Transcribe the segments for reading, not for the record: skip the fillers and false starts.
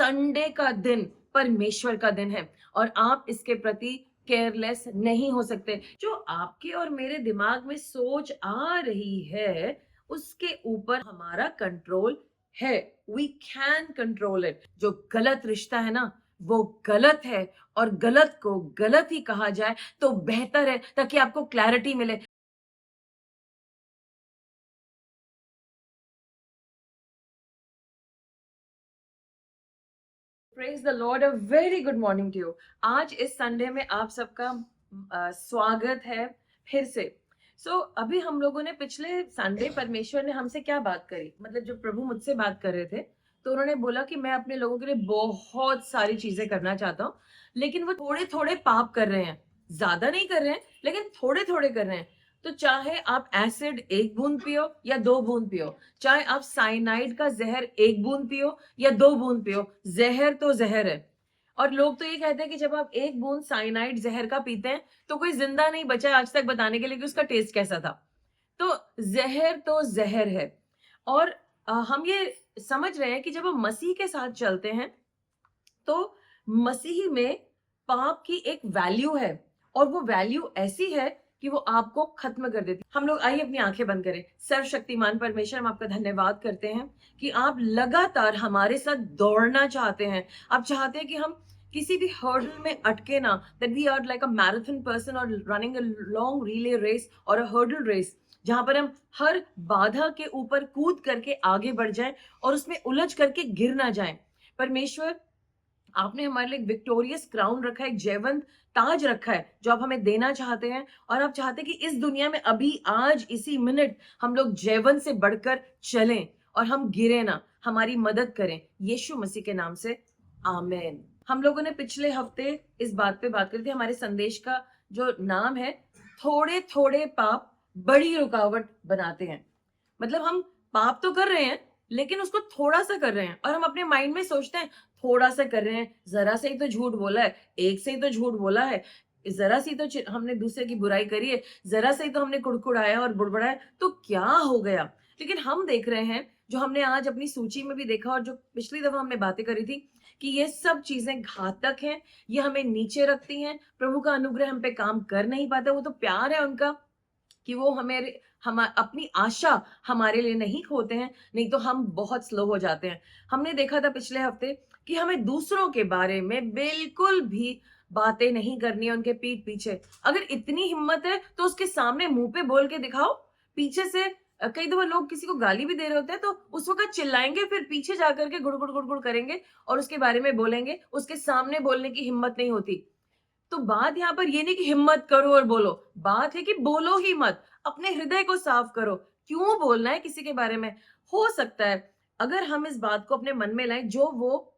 Sunday का दिन परमेश्वर का दिन है और आप इसके प्रति केयरलेस नहीं हो सकते। जो आपके और मेरे दिमाग में सोच आ रही है, उसके ऊपर हमारा कंट्रोल है। We can control it. जो गलत रिश्ता है ना, वो गलत है और गलत को गलत ही कहा जाए तो बेहतर है, ताकि आपको क्लैरिटी मिले। Praise the lord, a very good morning to you. आज इस संडे में आप सबका स्वागत है फिर से। अभी हम लोगों ने पिछले संडे परमेश्वर ने हमसे क्या बात करी, मतलब जब प्रभु मुझसे बात कर रहे थे तो उन्होंने बोला कि मैं अपने लोगों के लिए बहुत सारी चीजें करना चाहता हूँ, लेकिन वो थोड़े थोड़े पाप कर रहे हैं। ज्यादा नहीं कर रहे हैं, लेकिन थोड़े थोड़े कर रहे हैं। तो चाहे आप एसिड 1 बूंद पियो या 2 बूंद पियो, चाहे आप साइनाइड का जहर 1 बूंद पियो या 2 बूंद पियो, जहर तो जहर है। और लोग तो ये कहते हैं कि जब आप 1 बूंद साइनाइड जहर का पीते हैं तो कोई जिंदा नहीं बचा है आज तक बताने के लिए कि उसका टेस्ट कैसा था। तो जहर है। और हम ये समझ रहे हैं कि जब हम मसीह के साथ चलते हैं तो मसीह में पाप की एक वैल्यू है, और वो वैल्यू ऐसी है कि वो आपको खत्म कर देती है। हम लोग आइए अपनी आंखें बंद करें। सर्वशक्तिमान परमेश्वर, हम आपका धन्यवाद करते हैं कि आप लगातार हमारे साथ दौड़ना चाहते हैं। आप चाहते हैं कि हम किसी भी हर्डल में अटके ना, that we are like a marathon person और running a long relay race और अ हर्डल रेस, जहां पर हम हर बाधा के ऊपर कूद करके आगे बढ़ जाएं और उसमें उलझ करके गिर ना जाएं। परमेश्वर, आपने हमारे लिए एक विक्टोरियस क्राउन रखा है, एक जयवंत ताज रखा है जो आप हमें देना चाहते हैं। और आप चाहते हैं कि इस दुनिया में अभी आज इसी मिनट हम लोग जयवंत से बढ़कर चलें और हम गिरे ना, हमारी मदद करें यीशु मसीह के नाम से, आमेन। हम लोगों ने पिछले हफ्ते इस बात पे बात करी थी। हमारे संदेश का जो नाम है, थोड़े थोड़े पाप बड़ी रुकावट बनाते हैं। मतलब हम पाप तो कर रहे हैं, लेकिन उसको थोड़ा सा कर रहे हैं और हम अपने माइंड में सोचते हैं थोड़ा सा कर रहे हैं, जरा से ही तो झूठ बोला है, एक से ही तो झूठ बोला है, जरा सी तो हमने दूसरे की बुराई करी है, जरा से ही तो हमने कुड़कुड़ाया और बुड़बड़ाया, तो क्या हो गया। लेकिन हम देख रहे हैं, जो हमने आज अपनी सूची में भी देखा और जो पिछली दफा हमने बातें करी थी, कि ये सब चीजें घातक हैं, ये हमें नीचे रखती हैं। प्रभु का अनुग्रह हम पे काम कर नहीं पाता। वो तो प्यार है उनका कि वो हमें हम अपनी आशा हमारे लिए नहीं खोते हैं, नहीं तो हम बहुत स्लो हो जाते हैं। हमने देखा था पिछले हफ्ते कि हमें दूसरों के बारे में बिल्कुल भी बातें नहीं करनी है उनके पीठ पीछे। अगर इतनी हिम्मत है तो उसके सामने मुंह पे बोल के दिखाओ। पीछे से कई दफा लोग किसी को गाली भी दे रहे होते हैं तो उस वक्त चिल्लाएंगे, फिर पीछे जाकर के गुड़ गुड़ गुड़ गुड़ करेंगे और उसके बारे में बोलेंगे। उसके सामने बोलने की हिम्मत नहीं होती। तो बात यहाँ पर ये नहीं कि हिम्मत करो और बोलो, बात है कि बोलो ही मत, अपने हृदय को साफ करो। क्यों बोलना है किसी के बारे में। हो सकता है अगर हम इस बात को अपने मन में लाएं, जो वो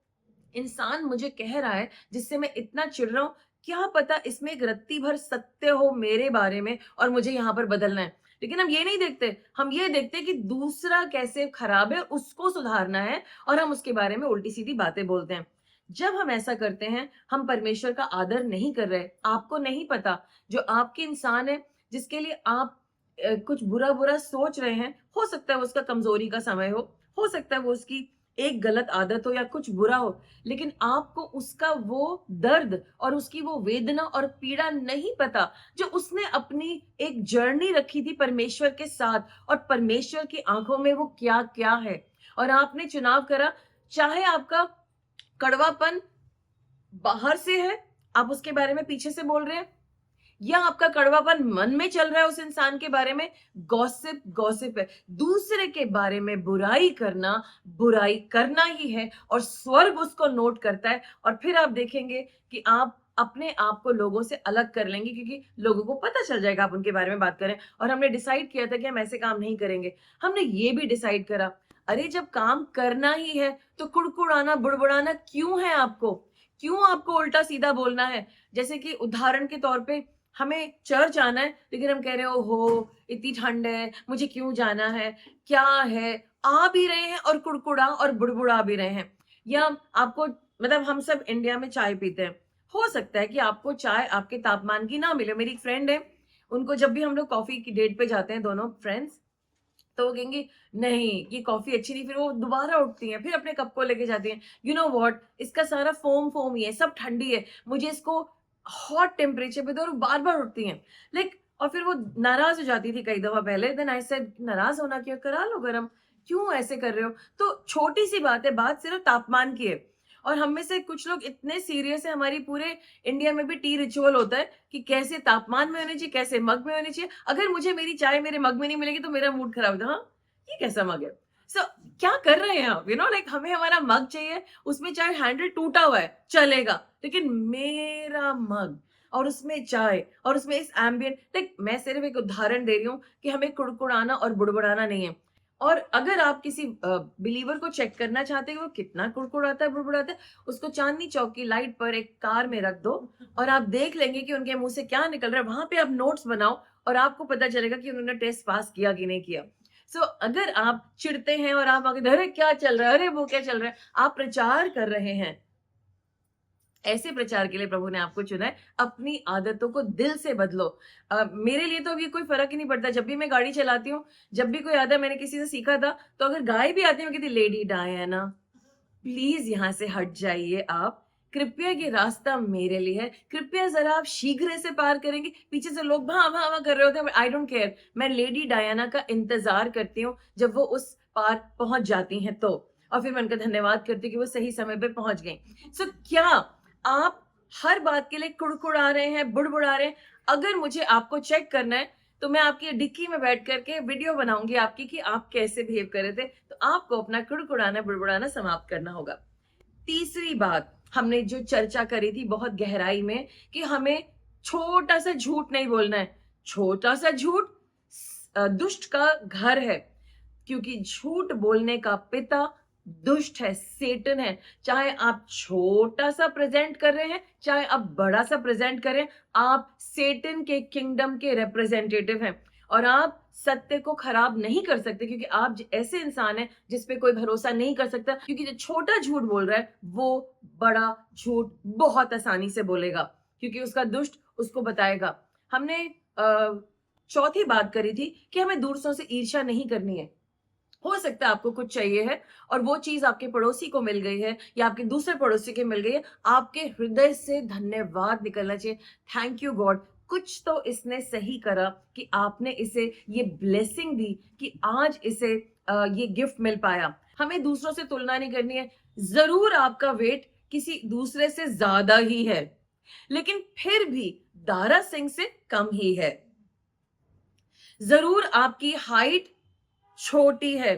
इंसान मुझे कह रहा है जिससे मैं इतना चिढ़ रहा हूं, क्या पता इसमें एक रत्ती भर सत्य हो मेरे बारे में और मुझे यहाँ पर बदलना है। लेकिन हम ये नहीं देखते, हम ये देखते कि दूसरा कैसे खराब है, उसको सुधारना है, और हम उसके बारे में उल्टी सीधी बातें बोलते हैं। जब हम ऐसा करते हैं, हम परमेश्वर का आदर नहीं कर रहे। आपको नहीं पता, जो आपके इंसान है, जिसके लिए आप कुछ बुरा बुरा सोच रहे हैं, हो सकता है वो उसका कमजोरी का समय हो सकता है वो उसकी एक गलत आदत हो या कुछ बुरा हो, लेकिन आपको उसका वो दर्द और उसकी वो वेदना और पीड़ा नहीं पता, जो उसने अपनी एक जर्नी रखी थी परमेश्वर के साथ, और परमेश्वर की आंखों में वो क्या क्या है। और आपने चुनाव करा, चाहे आपका कड़वापन बाहर से है, आप उसके बारे में पीछे से बोल रहे हैं, या आपका कड़वापन मन में चल रहा है उस इंसान के बारे में। गॉसिप गॉसिप है। दूसरे के बारे में बुराई करना ही है, और स्वर्ग उसको नोट करता है। और फिर आप देखेंगे कि आप अपने आप को लोगों से अलग कर लेंगे, क्योंकि लोगों को पता चल जाएगा आप उनके बारे में बात करें। और हमने डिसाइड किया था कि हम ऐसे काम नहीं करेंगे। हमने ये भी डिसाइड करा, अरे जब काम करना ही है तो कुड़कुड़ाना बुड़बुड़ाना क्यों है आपको, क्यों आपको उल्टा सीधा बोलना है। जैसे कि उदाहरण के तौर पे, हमें चर्च आना है, लेकिन हम कह रहे हैं ओहो इतनी ठंड है, मुझे क्यों जाना है, क्या है। आ भी रहे हैं और कुड़कुड़ा और बुड़बुड़ा भी रहे हैं। या आपको, मतलब हम सब इंडिया में चाय पीते हैं, हो सकता है कि आपको चाय आपके तापमान की ना मिले। मेरी एक फ्रेंड है, उनको जब भी हम लोग कॉफी की डेट पे जाते हैं, दोनों फ्रेंड्स, तो वो कहेंगी नहीं ये कॉफी अच्छी नहीं, फिर वो दोबारा उठती हैं, फिर अपने कप को लेके जाती हैं, यू नो व्हाट, इसका सारा फोम फोम ही है, सब ठंडी है, मुझे इसको हॉट टेम्परेचर पे दो, और बार बार उठती हैं लाइक। और फिर वो नाराज हो जाती थी कई दफा पहले, देन आई सेड नाराज होना क्यों, करा लो गरम, क्यों ऐसे कर रहे हो। तो छोटी सी बात है, बात सिर्फ तापमान की है। और हम में से कुछ लोग इतने सीरियस है, हमारी पूरे इंडिया में भी टी रिचुअल होता है कि कैसे तापमान में होनी चाहिए, कैसे मग में होनी चाहिए, अगर मुझे मेरी चाय मेरे मग में नहीं मिलेगी तो मेरा मूड खराब होता है। हाँ, ये कैसा मग है। सो क्या कर रहे हैं आप, यू नो लाइक हमें हमारा मग चाहिए, उसमें चाहे हैंडल टूटा हुआ है चलेगा, लेकिन मेरा मग और उसमें चाय और उसमें इस एम्बियंट, लाइक मैं सिर्फ एक उदाहरण दे रही हूँ कि हमें कुड़कुड़ाना और बुड़बुड़ाना नहीं है। और अगर आप किसी बिलीवर को चेक करना चाहते हैं वो कितना कुड़कुड़ाता है बुड़बुड़ाता है, उसको चांदनी चौक की लाइट पर एक कार में रख दो और आप देख लेंगे कि उनके मुंह से क्या निकल रहा है, वहां पे आप नोट्स बनाओ और आपको पता चलेगा कि उन्होंने टेस्ट पास किया कि नहीं किया। सो अगर आप चिढ़ते हैं और आप आगे अरे क्या चल रहा है, अरे वो क्या चल रहा है, आप प्रचार कर रहे हैं, ऐसे प्रचार के लिए प्रभु ने आपको चुना है, अपनी आदतों को दिल से बदलो। मेरे लिए तो अब ये कोई फर्क ही नहीं पड़ता, जब भी मैं गाड़ी चलाती हूँ, जब भी कोई आता है, मैंने किसी से सीखा था, तो अगर गाय भी आती है, मैं कहती लेडी डायना प्लीज यहाँ से हट जाइए आप, कृपया ये रास्ता मेरे लिए है, कृपया जरा आप शीघ्र से पार करेंगे। पीछे से लोग भा भा भा कर रहे होते हैं, आई डोंट केयर, मैं लेडी डायना का इंतजार करती हूँ जब वो उस पार पहुंच जाती हैं तो, और फिर मैं उनका धन्यवाद करती हूँ कि वो सही समय पे पहुंच गई। सो क्या आप हर बात के लिए कुड़कुड़ा रहे हैं, बुड़बुड़ा रहे हैं? अगर मुझे आपको चेक करना है तो मैं आपकी डिक्की में बैठ करके वीडियो बनाऊंगी आपकी कि आप कैसे बिहेव कर रहे थे, तो आपको अपना कुड़कुड़ाना बुड़बुड़ाना समाप्त करना होगा। तीसरी बात हमने जो चर्चा करी थी बहुत गहराई में, कि हमें छोटा सा झूठ नहीं बोलना है। छोटा सा झूठ दुष्ट का घर है, क्योंकि झूठ बोलने का पिता दुष्ट है, सेटन है। चाहे आप छोटा सा प्रेजेंट कर रहे हैं, चाहे आप बड़ा सा प्रेजेंट करें, आप सेटन के किंगडम के रिप्रेजेंटेटिव हैं और आप सत्य को खराब नहीं कर सकते, क्योंकि आप ऐसे इंसान हैं जिस पे कोई भरोसा नहीं कर सकता, क्योंकि जो छोटा झूठ बोल रहा है वो बड़ा झूठ बहुत आसानी से बोलेगा, क्योंकि उसका दुष्ट उसको बताएगा। हमने चौथी बात करी थी कि हमें दूसरों से ईर्ष्या नहीं करनी है। हो सकता है आपको कुछ चाहिए है और वो चीज आपके पड़ोसी को मिल गई है या आपके दूसरे पड़ोसी के मिल गई है, आपके हृदय से धन्यवाद निकलना चाहिए, थैंक यू गॉड, कुछ तो इसने सही करा कि आपने इसे ये ब्लेसिंग दी कि आज इसे ये गिफ्ट मिल पाया। हमें दूसरों से तुलना नहीं करनी है। जरूर आपका वेट किसी दूसरे से ज्यादा ही है, लेकिन फिर भी दारा सिंह से कम ही है। जरूर आपकी हाइट छोटी है,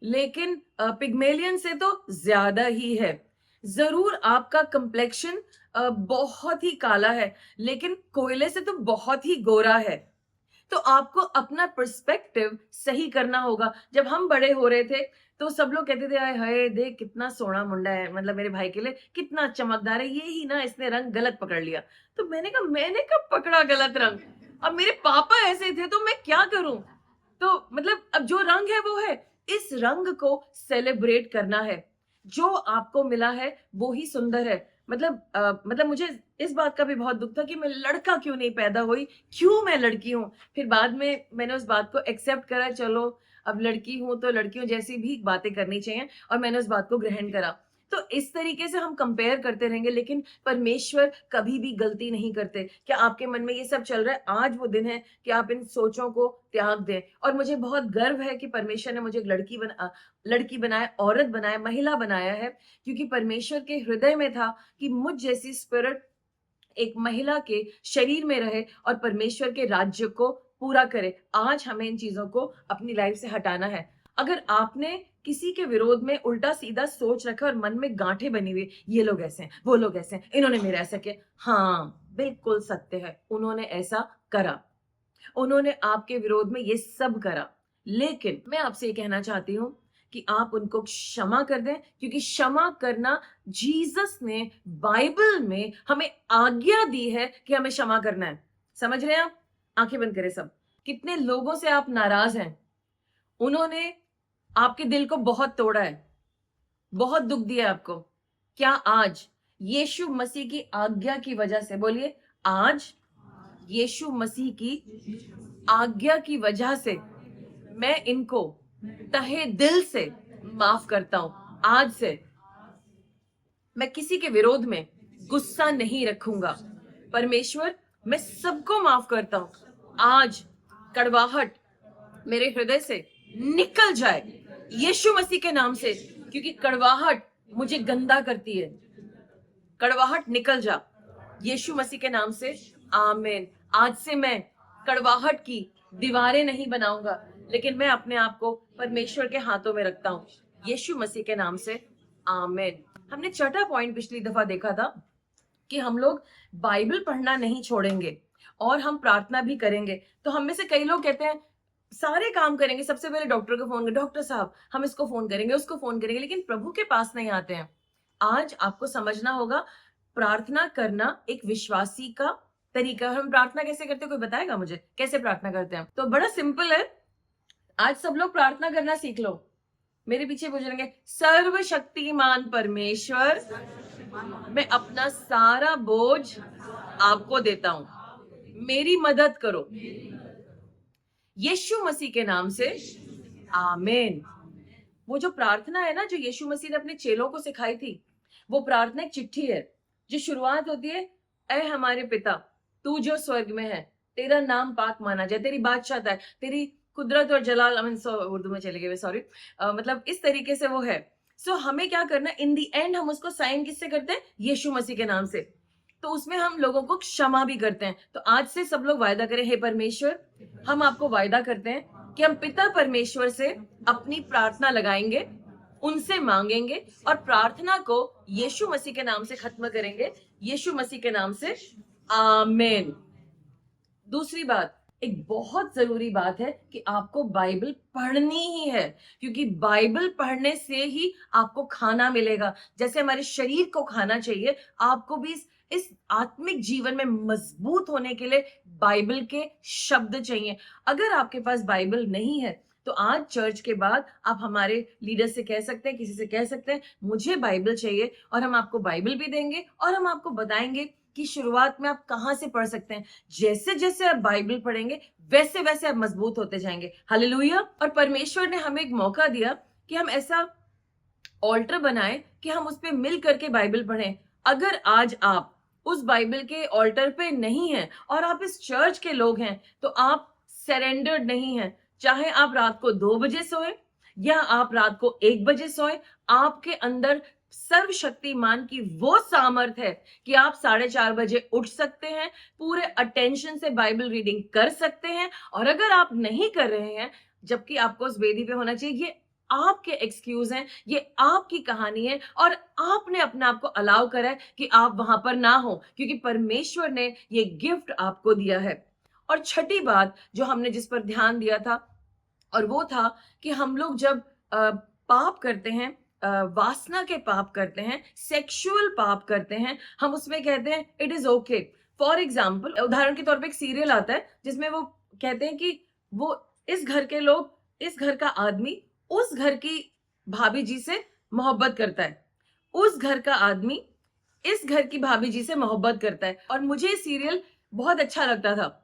लेकिन पिग्मेलियन से तो ज्यादा ही है। जरूर आपका कंप्लेक्शन बहुत ही काला है, लेकिन कोयले से तो बहुत ही गोरा है। तो आपको अपना पर्सपेक्टिव सही करना होगा। जब हम बड़े हो रहे थे तो सब लोग कहते थे आए हाय देख कितना सोना मुंडा है, मतलब मेरे भाई के लिए कितना चमकदार है, ये ही ना इसने रंग गलत पकड़ लिया। तो मैंने कहा मैंने कब पकड़ा गलत रंग, अब मेरे पापा ऐसे थे तो मैं क्या करूं। तो मतलब अब जो रंग है वो है, इस रंग को सेलिब्रेट करना है। जो आपको मिला है वो ही सुंदर है। मतलब मुझे इस बात का भी बहुत दुख था कि मैं लड़का क्यों नहीं पैदा हुई, क्यों मैं लड़की हूँ। फिर बाद में मैंने उस बात को एक्सेप्ट करा, चलो अब लड़की हूं तो लड़कियों जैसी भी बातें करनी चाहिए, और मैंने उस बात को ग्रहण करा। तो इस तरीके से हम कंपेयर करते रहेंगे, लेकिन परमेश्वर कभी भी गलती नहीं करते। क्या आपके मन में ये सब चल रहा है, आज वो दिन है कि आप इन सोचों को त्याग दें। और मुझे बहुत गर्व है कि परमेश्वर ने मुझे एक लड़की बनाया, औरत बनाया, महिला बनाया है, क्योंकि परमेश्वर के हृदय में था कि मुझ जैसी स्पिरिट एक महिला के शरीर में रहे और परमेश्वर के राज्य को पूरा करे। आज हमें इन चीजों को अपनी लाइफ से हटाना है। अगर आपने किसी के विरोध में उल्टा सीधा सोच रखा और मन में गांठें बनी हुई, ये लोग ऐसे हैं, वो लोग ऐसे हैं, इन्होंने मेरा ऐसा किया, हाँ बिल्कुल सत्य है, उन्होंने ऐसा करा, उन्होंने आपके विरोध में ये सब करा। लेकिन मैं आपसे ये कहना चाहती हूं कि आप उनको क्षमा कर दें, क्योंकि क्षमा करना जीसस ने बाइबल में हमें आज्ञा दी है कि हमें क्षमा करना है। समझ रहे हैं आप? आंखें बंद करें सब। कितने लोगों से आप नाराज हैं, उन्होंने आपके दिल को बहुत तोड़ा है, बहुत दुख दिया है आपको। क्या आज यीशु मसीह की आज्ञा की वजह से, बोलिए आज यीशु मसीह की आज्ञा की वजह से मैं इनको तहे दिल से माफ करता हूं। आज से मैं किसी के विरोध में गुस्सा नहीं रखूंगा। परमेश्वर, मैं सबको माफ करता हूं। आज कड़वाहट मेरे हृदय से निकल जाए यीशु मसीह के नाम से, क्योंकि कड़वाहट मुझे गंदा करती है। कड़वाहट निकल जा यीशु मसीह के नाम से, आमीन। आज से मैं कड़वाहट की दीवारें नहीं बनाऊंगा, लेकिन मैं अपने आप को परमेश्वर के हाथों में रखता हूँ यीशु मसीह के नाम से, आमीन। हमने छठा पॉइंट पिछली दफा देखा था कि हम लोग बाइबल पढ़ना नहीं छोड़ेंगे और हम प्रार्थना भी करेंगे। तो हम में से कई लोग कहते हैं सारे काम करेंगे, सबसे पहले डॉक्टर को फोन करेंगे, डॉक्टर साहब हम इसको फोन करेंगे, उसको फोन करेंगे, लेकिन प्रभु के पास नहीं आते हैं। आज आपको समझना होगा प्रार्थना करना एक विश्वासी का तरीका। हम प्रार्थना कैसे करते हैं, कोई बताएगा मुझे कैसे प्रार्थना करते हैं? तो बड़ा सिंपल है। आज सब लोग प्रार्थना करना सीख लो। मेरे पीछे बोलेंगे, सर्वशक्तिमान परमेश्वर, मैं अपना सारा बोझ आपको देता हूं, मेरी मदद करो यीशु मसीह के नाम से, आमीन। वो जो प्रार्थना है ना, जो यीशु मसीह ने अपने चेलों को सिखाई थी, वो प्रार्थना एक चिट्ठी है जो शुरुआत होती है, ऐ हमारे पिता तू जो स्वर्ग में है, तेरा नाम पाक माना जाए, तेरी बादशाहता है, तेरी कुदरत और जलाल, उर्दू में चले गए, सॉरी, मतलब इस तरीके से वो है। सो हमें क्या करना, इन दी एंड हम उसको साइन किससे करते हैं? यीशु मसीह के नाम से। तो उसमें हम लोगों को क्षमा भी करते हैं। तो आज से सब लोग वायदा करें, हे परमेश्वर, हम आपको वायदा करते हैं कि हम पिता परमेश्वर से अपनी प्रार्थना लगाएंगे, उनसे मांगेंगे और प्रार्थना को यीशु मसीह के नाम से खत्म करेंगे, यीशु मसीह के नाम से, आमीन। दूसरी बात, एक बहुत जरूरी बात है कि आपको बाइबल पढ़नी ही है, क्योंकि बाइबल पढ़ने से ही आपको खाना मिलेगा। जैसे हमारे शरीर को खाना चाहिए, आपको भी इस आत्मिक जीवन में मजबूत होने के लिए बाइबल के शब्द चाहिए। अगर आपके पास बाइबल नहीं है तो आज चर्च के बाद आप हमारे लीडर से कह सकते हैं, किसी से कह सकते हैं, मुझे बाइबल चाहिए, और हम आपको बाइबल भी देंगे और हम आपको बताएंगे कि शुरुआत में आप कहां से पढ़ सकते हैं। जैसे जैसे आप बाइबल पढ़ेंगे वैसे वैसे आप मजबूत होते जाएंगे। हालेलुया। और परमेश्वर ने हमें एक मौका दिया कि हम ऐसा ऑल्टर बनाए कि हम उस पे मिल करके बाइबल पढ़ें। अगर आज आप उस बाइबल के ऑल्टर पे नहीं हैं और आप इस चर्च के लोग हैं, तो आप सरेंडर्ड नहीं हैं। चाहे आप रात को 2 बजे सोए या आप रात को 1 बजे सोए, आपके अंदर सर्वशक्तिमान की वो सामर्थ है कि आप 4:30 बजे उठ सकते हैं, पूरे अटेंशन से बाइबल रीडिंग कर सकते हैं। और अगर आप नहीं कर रहे हैं, जबकि आपको उस वेदी पे होना चाहिए, ये आपके एक्सक्यूज हैं, ये आपकी कहानी है, और आपने अपने आप को अलाउ करा है कि आप वहां पर ना हो, क्योंकि परमेश्वर ने ये गिफ्ट आपको दिया है। और छठी बात जो हमने जिस पर ध्यान दिया था, और वो था कि हम लोग जब पाप करते हैं, वासना के पाप करते हैं, सेक्सुअल पाप करते हैं, हम उसमें कहते हैं it is okay. For example, उदाहरण के तौर पे एक सीरियल आता है जिसमें वो कहते हैं कि वो इस घर के लोग, इस घर का आदमी उस घर की भाभी जी से मोहब्बत करता है, उस घर का आदमी इस घर की भाभी जी से मोहब्बत करता है। और मुझे ये सीरियल बहुत अच्छा लगता था,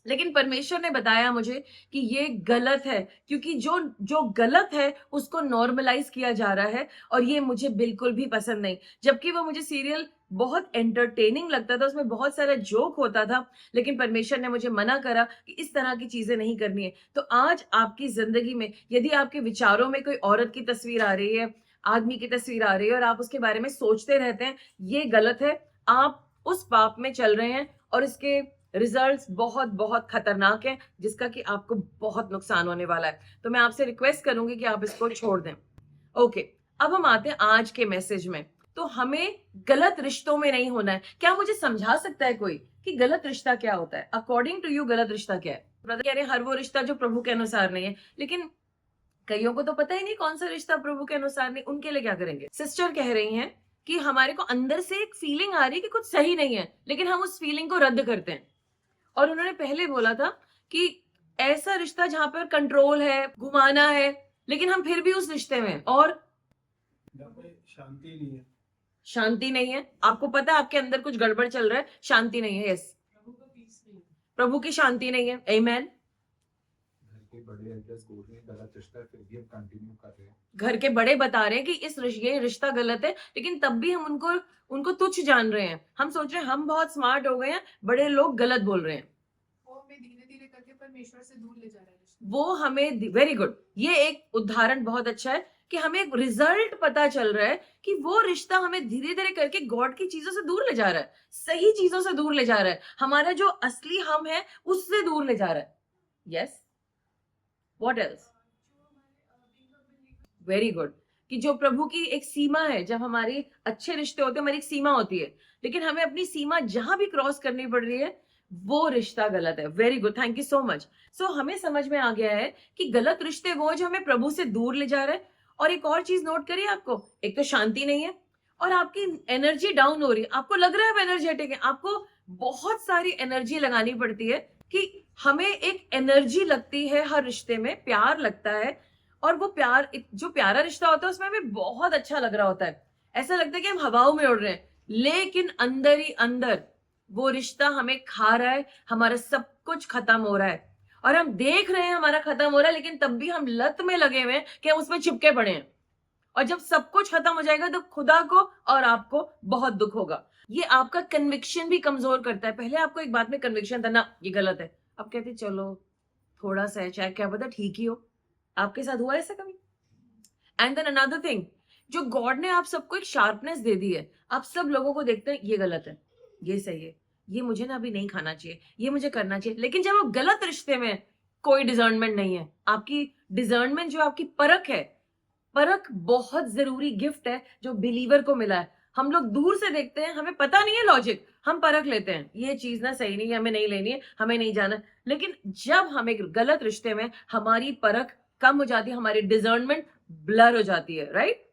लेकिन परमेश्वर ने बताया मुझे कि ये गलत है, क्योंकि जो जो गलत है उसको नॉर्मलाइज किया जा रहा है, और ये मुझे बिल्कुल भी पसंद नहीं। जबकि वो मुझे सीरियल बहुत एंटरटेनिंग लगता था, उसमें बहुत सारा जोक होता था, लेकिन परमेश्वर ने मुझे मना करा कि इस तरह की चीजें नहीं करनी है। तो आज आपकी जिंदगी में यदि आपके विचारों में कोई औरत की तस्वीर आ रही है, आदमी की तस्वीर आ रही है, और आप उसके बारे में सोचते रहते हैं, ये गलत है। आप उस पाप में चल रहे हैं और इसके रिजल्ट्स बहुत बहुत खतरनाक हैं, जिसका कि आपको बहुत नुकसान होने वाला है। तो मैं आपसे रिक्वेस्ट करूंगी कि आप इसको छोड़ दें। ओके, अब हम आते हैं आज के मैसेज में। तो हमें गलत रिश्तों में नहीं होना है। क्या मुझे समझा सकता है कोई कि गलत रिश्ता क्या होता है? अकॉर्डिंग टू यू गलत रिश्ता क्या है? ब्रदर कह रहे हैं हर वो रिश्ता जो प्रभु के अनुसार नहीं है, लेकिन कईयों को तो पता ही नहीं कौन सा रिश्ता प्रभु के अनुसार नहीं। उनके लिए क्या करेंगे? सिस्टर कह रही हैं कि हमारे को अंदर से एक फीलिंग आ रही है कि कुछ सही नहीं है, लेकिन हम उस फीलिंग को रद्द करते हैं। और उन्होंने पहले बोला था कि ऐसा रिश्ता जहां पर कंट्रोल है, घुमाना है, लेकिन हम फिर भी उस रिश्ते में, और शांति नहीं है। शांति नहीं है। आपको पता है आपके अंदर कुछ गड़बड़ चल रहा है, शांति नहीं है। यस, प्रभु की शांति नहीं है। आमेन। के बड़े एल्डर्स बोल रहे हैं गलत रिश्ता है, फिर भी हम कंटिन्यू कर रहे हैं। घर के बड़े बता रहे हैं कि ये रिश्ता गलत है, लेकिन तब भी हम उनको उनको तुच्छ जान रहे हैं। हम सोच रहे हैं हम बहुत स्मार्ट हो गए हैं, बड़े लोग गलत बोल रहे हैं। वो हमें धीरे धीरे करके परमेश्वर से दूर ले जा रहा है रिश्ता। वो हमें वेरी गुड, ये एक उदाहरण बहुत अच्छा है कि हमें एक रिजल्ट पता चल रहा है कि वो रिश्ता हमें धीरे धीरे करके गॉड की चीजों से दूर ले जा रहा है, सही चीजों से दूर ले जा रहा है, हमारा जो असली हम है उससे दूर ले जा रहा है। Yes, what else? Very good, कि जो प्रभु की एक सीमा है, जब हमारी अच्छे रिश्ते होते हैं हमारी एक सीमा होती है, लेकिन हमें अपनी सीमा जहां भी क्रॉस करनी पड़ रही है वो रिश्ता गलत है। Very good, thank you so much. So हमें समझ में आ गया है कि गलत रिश्ते वो जो हमें प्रभु से दूर ले जा रहे हैं। और एक और चीज नोट करिए, आपको एक तो शांति नहीं है और आपकी एनर्जी डाउन हो रही है, आपको लग रहा है आप एनर्जेटिक है, आपको बहुत सारी एनर्जी लगानी पड़ती है कि हमें एक एनर्जी लगती है हर रिश्ते में, प्यार लगता है, और वो प्यार जो प्यारा रिश्ता होता है उसमें हमें बहुत अच्छा लग रहा होता है, ऐसा लगता है कि हम हवाओं में उड़ रहे हैं, लेकिन अंदर ही अंदर वो रिश्ता हमें खा रहा है, हमारा सब कुछ खत्म हो रहा है और हम देख रहे हैं हमारा खत्म हो रहा है, लेकिन तब भी हम लत में लगे हुए हैं कि हम उसमें चिपके पड़े हैं। और जब सब कुछ खत्म हो जाएगा तो खुदा को और आपको बहुत दुख होगा। ये आपका कन्विक्शन भी कमजोर करता है। पहले आपको एक बात में कन्विक्शन था ना, ये गलत है, अब कहते चलो थोड़ा सा है, चाहे क्या पता ठीक ही हो। आपके साथ हुआ ऐसा कभी? एंड देन अनदर थिंग, जो गॉड ने आप सबको एक शार्पनेस दे दी है, आप सब लोगों को देखते हैं ये गलत है, ये सही है, ये मुझे ना अभी नहीं खाना चाहिए, ये मुझे करना चाहिए, लेकिन जब आप गलत रिश्ते में, कोई डिजर्नमेंट नहीं है। आपकी डिजर्नमेंट जो आपकी परख है, परख बहुत जरूरी गिफ्ट है जो बिलीवर को मिला है। हम लोग दूर से देखते हैं, हमें पता नहीं है लॉजिक, हम परख लेते हैं ये चीज ना सही नहीं है, हमें नहीं लेनी है, हमें नहीं जाना। लेकिन जब हम एक गलत रिश्ते में, हमारी परख कम हो जाती है, हमारी डिजर्नमेंट ब्लर हो जाती है, राइट?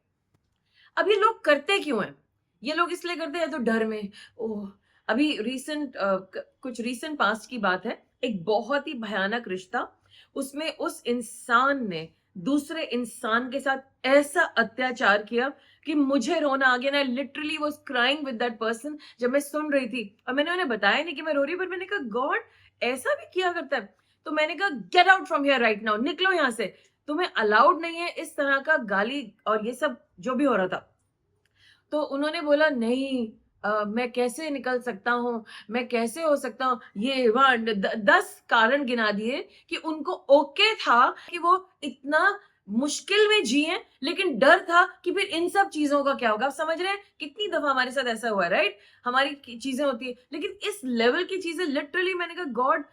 अब ये लोग करते क्यों हैं? ये लोग इसलिए करते हैं तो डर में। ओह, अभी कुछ रीसेंट पास्ट की बात है, एक बहुत ही भयानक रिश्ता, उसमें उस इंसान ने दूसरे इंसान के साथ ऐसा अत्याचार किया कि मुझे रोना आ गया ना, literally was crying with that person जब मैं सुन रही थी। और मैंने उन्हें बताया नहीं कि मैं रो रही, पर मैंने कहा गॉड ऐसा भी किया करता है। तो मैंने कहा get out from here right now, निकलो यहाँ से, तुम्हें अलाउड नहीं है इस तरह का गाली और ये सब जो भी हो रहा था। तो उन्होंने बोला नहीं, मैं कैसे निकल सकता हूँ, मैं कैसे हो सकता हूँ, ये 10 कारण गिना दिए कि उनको ओके था कि वो इतना मुश्किल में जिए, लेकिन डर था कि फिर इन सब चीजों का क्या होगा। आप समझ रहे हैं कितनी दफा हमारे साथ ऐसा हुआ है, राइट? हमारी चीजें होती है, लेकिन इस लेवल की चीजें लिटरली मैंने कहा गॉड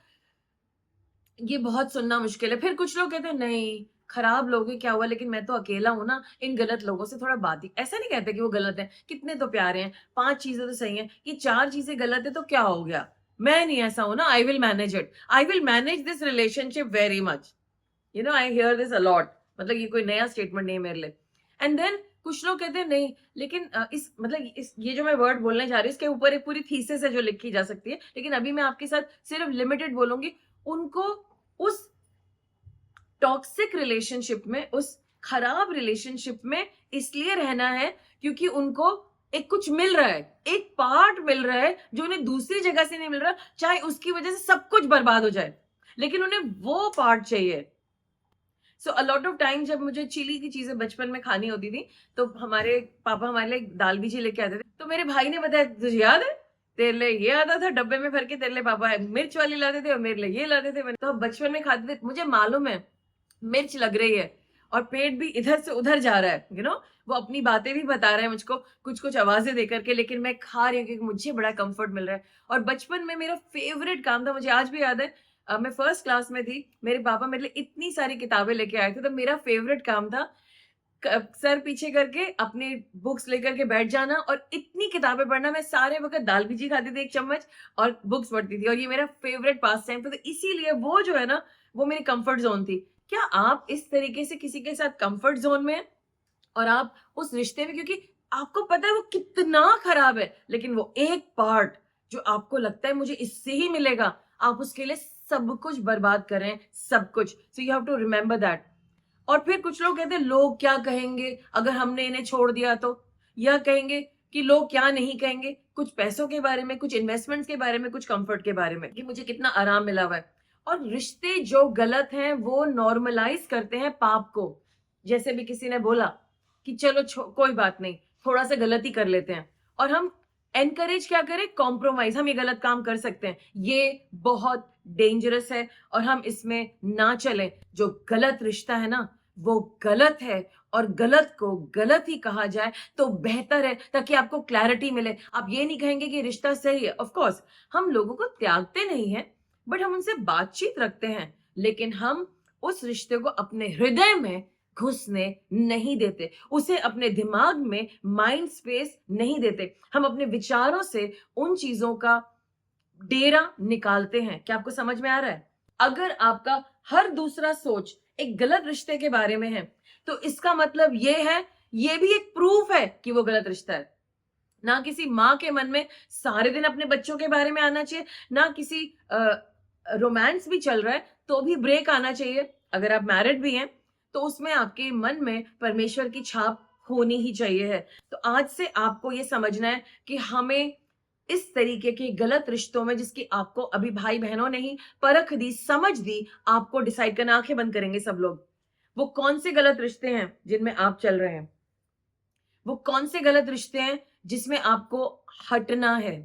ये बहुत सुनना मुश्किल है। फिर कुछ लोग कहते हैं नहीं खराब लोग हैं, क्या हुआ, लेकिन मैं तो अकेला हूं ना, इन गलत लोगों से थोड़ा बात ही। ऐसा नहीं कहते कि वो गलत है, कितने तो प्यारे हैं, 5 चीजें तो सही हैं, ये 4 चीजें गलत है तो क्या हो गया, मैं नहीं ऐसा हूं ना, I will manage it, I will manage this relationship very much, you know, I hear this a lot. मतलब ये कोई नया स्टेटमेंट नहीं है मेरे लिए। एंड देन कुछ लोग कहते हैं नहीं, लेकिन ये जो मैं वर्ड बोलने जा रही हूँ इसके ऊपर एक पूरी थीसिस है जो लिखी जा सकती है, लेकिन अभी मैं आपके साथ सिर्फ लिमिटेड बोलूंगी। उनको उस टॉक्सिक रिलेशनशिप में, उस खराब रिलेशनशिप में इसलिए रहना है क्योंकि उनको एक कुछ मिल रहा है, एक पार्ट मिल रहा है जो उन्हें दूसरी जगह से नहीं मिल रहा, चाहे उसकी वजह से सब कुछ बर्बाद हो जाए, लेकिन उन्हें वो पार्ट चाहिए। सो अ लॉट ऑफ टाइम जब मुझे चिली की चीजें बचपन में खानी होती थी तो हमारे पापा हमारे लिए दाल बीजी लेके आते थे। तो मेरे भाई ने बताया तुझे याद है, तेरे लिए ये आता था डब्बे में भर के, तेरे लिए पापा मिर्च वाली लाते थे और मेरे लिए ये लाते थे। तो बचपन में खाते थे, मुझे मालूम है मिर्च लग रही है और पेट भी इधर से उधर जा रहा है, यू नो, वो अपनी बातें भी बता रहे हैं मुझको कुछ कुछ आवाजें दे करके, लेकिन मैं खा रही हूँ क्योंकि मुझे बड़ा कंफर्ट मिल रहा है। और बचपन में मेरा फेवरेट काम था, मुझे आज भी याद है, मैं फर्स्ट क्लास में थी, मेरे पापा मेरे लिए इतनी सारी किताबें लेके आए थे, तो मेरा फेवरेट काम था सर पीछे करके अपनी बुक्स लेकर के बैठ जाना और इतनी किताबें पढ़ना। मैं सारे वक्त दाल बीजी खाती थी 1 चम्मच और बुक्स पढ़ती थी, और ये मेरा फेवरेट पास टाइम था। तो इसीलिए वो जो है ना, वो मेरी कंफर्ट जोन थी। क्या आप इस तरीके से किसी के साथ कंफर्ट जोन में हैं और आप उस रिश्ते में, क्योंकि आपको पता है वो कितना खराब है, लेकिन वो एक पार्ट जो आपको लगता है मुझे इससे ही मिलेगा, आप उसके लिए सब कुछ बर्बाद कर रहे हैं, सब कुछ। So you have to remember that. और फिर कुछ लोग कहते हैं लोग क्या कहेंगे अगर हमने इन्हें छोड़ दिया तो, या कहेंगे कि लोग क्या नहीं कहेंगे, कुछ पैसों के बारे में, कुछ इन्वेस्टमेंट्स के बारे में, कुछ कंफर्ट के बारे में, कि मुझे कितना आराम मिला हुआ है। और रिश्ते जो गलत हैं वो नॉर्मलाइज करते हैं पाप को। जैसे भी किसी ने बोला कि चलो कोई बात नहीं, थोड़ा सा गलती कर लेते हैं, और हम एनकरेज क्या करें, कॉम्प्रोमाइज, हम ये गलत काम कर सकते हैं, ये बहुत डेंजरस है और हम इसमें ना चलें। जो गलत रिश्ता है ना वो गलत है, और गलत को गलत ही कहा जाए तो बेहतर है, ताकि आपको क्लैरिटी मिले। आप ये नहीं कहेंगे कि रिश्ता सही है। ऑफ कोर्स हम लोगों को त्यागते नहीं हैं, बट हम उनसे बातचीत रखते हैं, लेकिन हम उस रिश्ते को अपने हृदय में घुसने नहीं देते, उसे अपने दिमाग में माइंड स्पेस नहीं देते। हम अपने विचारों से उन चीजों का डेरा निकालते हैं। क्या आपको समझ में आ रहा है? अगर आपका हर दूसरा सोच एक गलत रिश्ते के बारे में है, तो इसका मतलब ये है, ये भी एक प्रूफ है कि वो गलत रिश्ता है। ना किसी माँ के मन में सारे दिन अपने बच्चों के बारे में आना चाहिए, ना किसी रोमांस भी चल रहा है तो भी ब्रेक आना चाहिए। अगर आप मैरिड भी हैं तो उसमें आपके मन में परमेश्वर की छाप होनी ही चाहिए है। तो आज से आपको ये समझना है कि हमें इस तरीके के गलत रिश्तों में, जिसकी आपको अभी भाई बहनों ने ही परख दी, समझ दी, आपको डिसाइड करना। आंखें बंद करेंगे सब लोग। वो कौन से गलत रिश्ते हैं जिनमें आप चल रहे हैं? वो कौन से गलत रिश्ते हैं जिसमें आपको हटना है?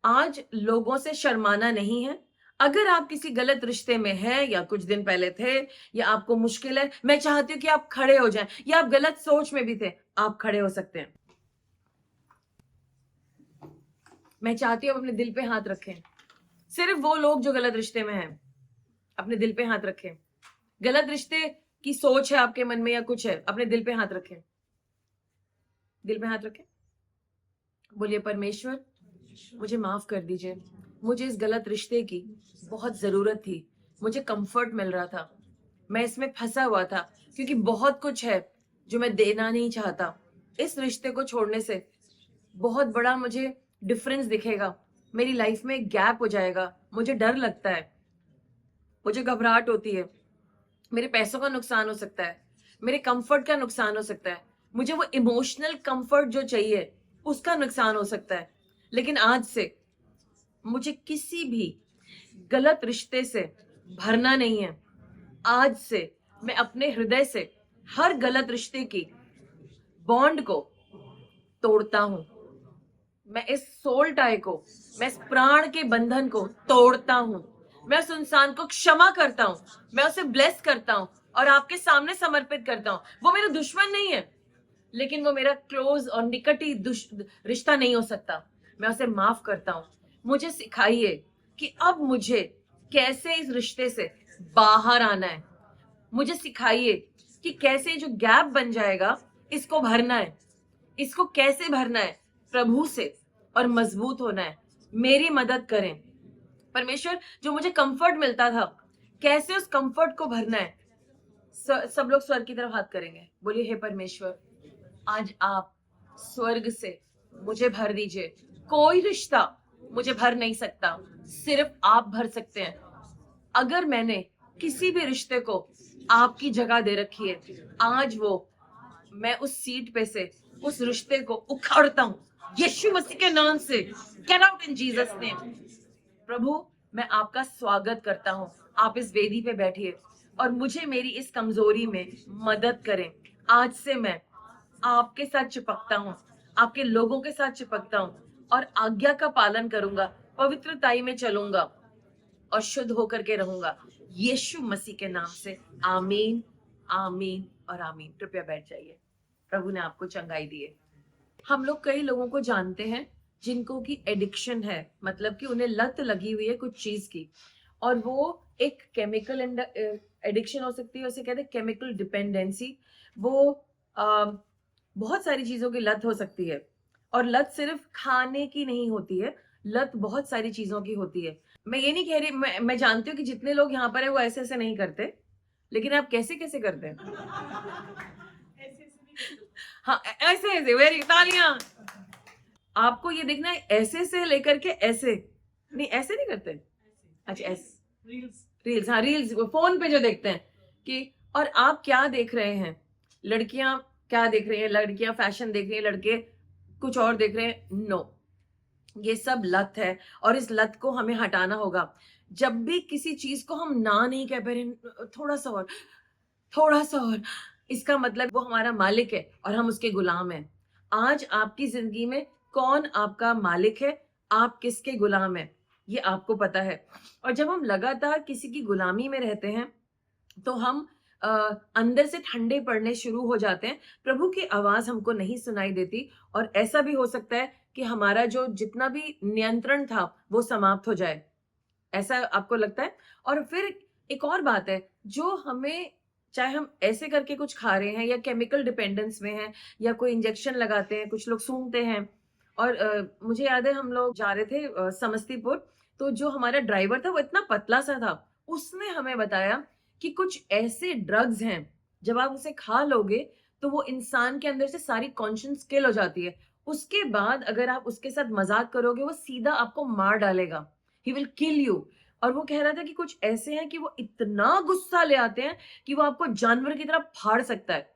आज लोगों से शर्माना नहीं है। अगर आप किसी गलत रिश्ते में हैं, या कुछ दिन पहले थे, या आपको मुश्किल है, मैं चाहती हूं कि आप खड़े हो जाएं, या आप गलत सोच में भी थे, आप खड़े हो सकते हैं। मैं चाहती हूं आप अपने दिल पे हाथ रखें। सिर्फ वो लोग जो गलत रिश्ते में हैं अपने दिल पे हाथ रखें। गलत रिश्ते की सोच है आपके मन में या कुछ है, अपने दिल पे हाथ रखें। दिल पे हाथ रखें, बोलिए परमेश्वर मुझे माफ कर दीजिए, मुझे इस गलत रिश्ते की बहुत जरूरत थी, मुझे कंफर्ट मिल रहा था, मैं इसमें फंसा हुआ था, क्योंकि बहुत कुछ है जो मैं देना नहीं चाहता। इस रिश्ते को छोड़ने से बहुत बड़ा मुझे डिफरेंस दिखेगा, मेरी लाइफ में एक गैप हो जाएगा। मुझे डर लगता है, मुझे घबराहट होती है, मेरे पैसों का नुकसान हो सकता है, मेरे कंफर्ट का नुकसान हो सकता है, मुझे वो इमोशनल कंफर्ट जो चाहिए उसका नुकसान हो सकता है। लेकिन आज से मुझे किसी भी गलत रिश्ते से भरना नहीं है। आज से मैं अपने हृदय से हर गलत रिश्ते की बॉन्ड को तोड़ता हूं। मैं इस सोल टाई को, मैं इस प्राण के बंधन को तोड़ता हूं। मैं उस इंसान को क्षमा करता हूं, मैं उसे ब्लेस करता हूं और आपके सामने समर्पित करता हूं। वो मेरा दुश्मन नहीं है, लेकिन वो मेरा क्लोज और निकटी रिश्ता नहीं हो सकता। मैं उसे माफ करता हूं। मुझे सिखाइए कि अब मुझे कैसे इस रिश्ते से बाहर आना है। मुझे सिखाइए कि कैसे जो गैप बन जाएगा इसको भरना है, इसको कैसे भरना है प्रभु से, और मजबूत होना है। मेरी मदद करें परमेश्वर। जो मुझे कंफर्ट मिलता था, कैसे उस कंफर्ट को भरना है। सब लोग स्वर्ग की तरफ हाथ करेंगे, बोलिए हे परमेश्वर, आज आप स्वर्ग से मुझे भर दीजिए। कोई रिश्ता मुझे भर नहीं सकता, सिर्फ आप भर सकते हैं। अगर मैंने किसी भी रिश्ते को आपकी जगह दे रखी है, आज वो मैं उस सीट पे से उस रिश्ते को उखाड़ता हूं यीशु मसीह के नाम से। Get out in Jesus name. प्रभु मैं आपका स्वागत करता हूं, आप इस वेदी पे बैठिए और मुझे मेरी इस कमजोरी में मदद करें। आज से मैं आपके साथ चिपकता हूं, आपके लोगों के साथ चिपकता हूं और आज्ञा का पालन करूंगा, पवित्रताई में चलूंगा और शुद्ध होकर के रहूंगा यीशु मसीह के नाम से। आमीन, आमीन और आमीन। कृपया बैठ जाइए। प्रभु ने आपको चंगाई दी है। हम लोग कई लोगों को जानते हैं जिनको की एडिक्शन है, मतलब कि उन्हें लत लगी हुई है कुछ चीज की, और वो एक केमिकल एडिक्शन हो सकती है, उसे कहते हैं केमिकल डिपेंडेंसी। वो बहुत सारी चीजों की लत हो सकती है, और लत सिर्फ खाने की नहीं होती है, लत बहुत सारी चीजों की होती है। मैं ये नहीं कह रही, मैं जानती हूँ कि जितने लोग यहाँ पर है वो ऐसे ऐसे नहीं करते, लेकिन आप कैसे कैसे करते हैं? हाँ ऐसे ऐसे, वेरी तालियां। आपको ये देखना है ऐसे से लेकर के ऐसे नहीं, ऐसे नहीं करते। अच्छा ऐसे रील्स, हाँ रील्स, फोन पे जो देखते हैं कि, और आप क्या देख रहे हैं? लड़कियां क्या देख रही हैं? लड़कियां फैशन देख रही हैं, लड़के कुछ और देख रहे हैं। नो, ये सब लत है और इस लत को हमें हटाना होगा। जब भी किसी चीज को हम ना नहीं कह पा रहे, थोड़ा सा और, थोड़ा सा और, इसका मतलब वो हमारा मालिक है और हम उसके गुलाम हैं। आज आपकी जिंदगी में कौन आपका मालिक है, आप किसके गुलाम हैं, ये आपको पता है। और जब हम लगातार किसी की गुलामी में रहते हैं तो हम अ, अंदर से ठंडे पड़ने शुरू हो जाते हैं, प्रभु की आवाज हमको नहीं सुनाई देती और ऐसा भी हो सकता है कि हमारा जो जितना भी नियंत्रण था वो समाप्त हो जाए। ऐसा आपको लगता है? और फिर एक और बात है, जो हमें, चाहे हम ऐसे करके कुछ खा रहे हैं या केमिकल डिपेंडेंस में हैं या कोई इंजेक्शन लगाते हैं, कुछ लोग सूंघते हैं। और मुझे याद है हम लोग जा रहे थे समस्तीपुर, तो जो हमारा ड्राइवर था वो इतना पतला सा था, उसने हमें बताया कि कुछ ऐसे ड्रग्स हैं, जब आप उसे खा लोगे तो वो इंसान के अंदर से सारी कॉन्शियस किल हो जाती है। उसके बाद अगर आप उसके साथ मजाक करोगे, वो सीधा आपको मार डालेगा, ही विल किल यू। और वो कह रहा था कि कुछ ऐसे हैं कि वो इतना गुस्सा ले आते हैं कि वो आपको जानवर की तरह फाड़ सकता है।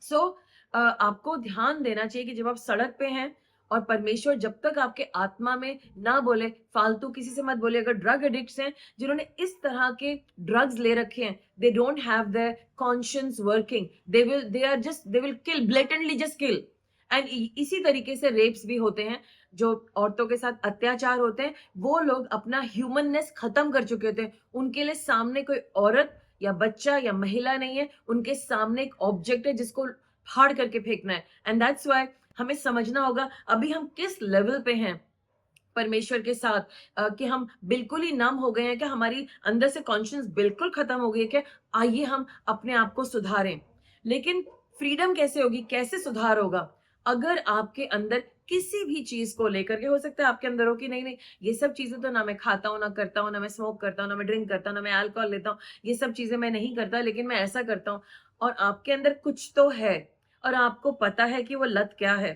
सो आपको ध्यान देना चाहिए कि जब आप सड़क पे हैं और परमेश्वर जब तक आपके आत्मा में ना बोले, फालतू किसी से मत बोले। अगर ड्रग एडिक्ट्स हैं जिन्होंने इस तरह के ड्रग्स ले रखे हैं, they don't have the conscious working, they will kill, blatantly just kill. And इसी तरीके से रेप्स भी होते हैं, जो औरतों के साथ अत्याचार होते हैं, वो लोग अपना ह्यूमननेस खत्म कर चुके होते हैं। उनके लिए सामने कोई औरत या बच्चा या महिला नहीं है, उनके सामने एक ऑब्जेक्ट है जिसको फाड़ करके फेंकना है। एंड दैट्स व्हाई हमें समझना होगा अभी हम किस लेवल पे हैं परमेश्वर के साथ, कि हम बिल्कुल ही नम हो गए हैं क्या, हमारी अंदर से कॉन्शियस बिल्कुल खत्म हो गई है क्या। आइए हम अपने आप को सुधारें। लेकिन फ्रीडम कैसे होगी, कैसे सुधार होगा? अगर आपके अंदर किसी भी चीज को लेकर के, हो सकता है आपके अंदर हो कि नहीं नहीं, ये सब चीजें तो ना मैं खाता हूँ, ना करता हूँ, ना मैं स्मोक करता हूँ, ना मैं ड्रिंक करता हूँ, ना मैं अल्कोहल लेता हूँ, ये सब चीजें मैं नहीं करता, लेकिन मैं ऐसा करता हूँ। और आपके अंदर कुछ तो है और आपको पता है कि वो लत क्या है,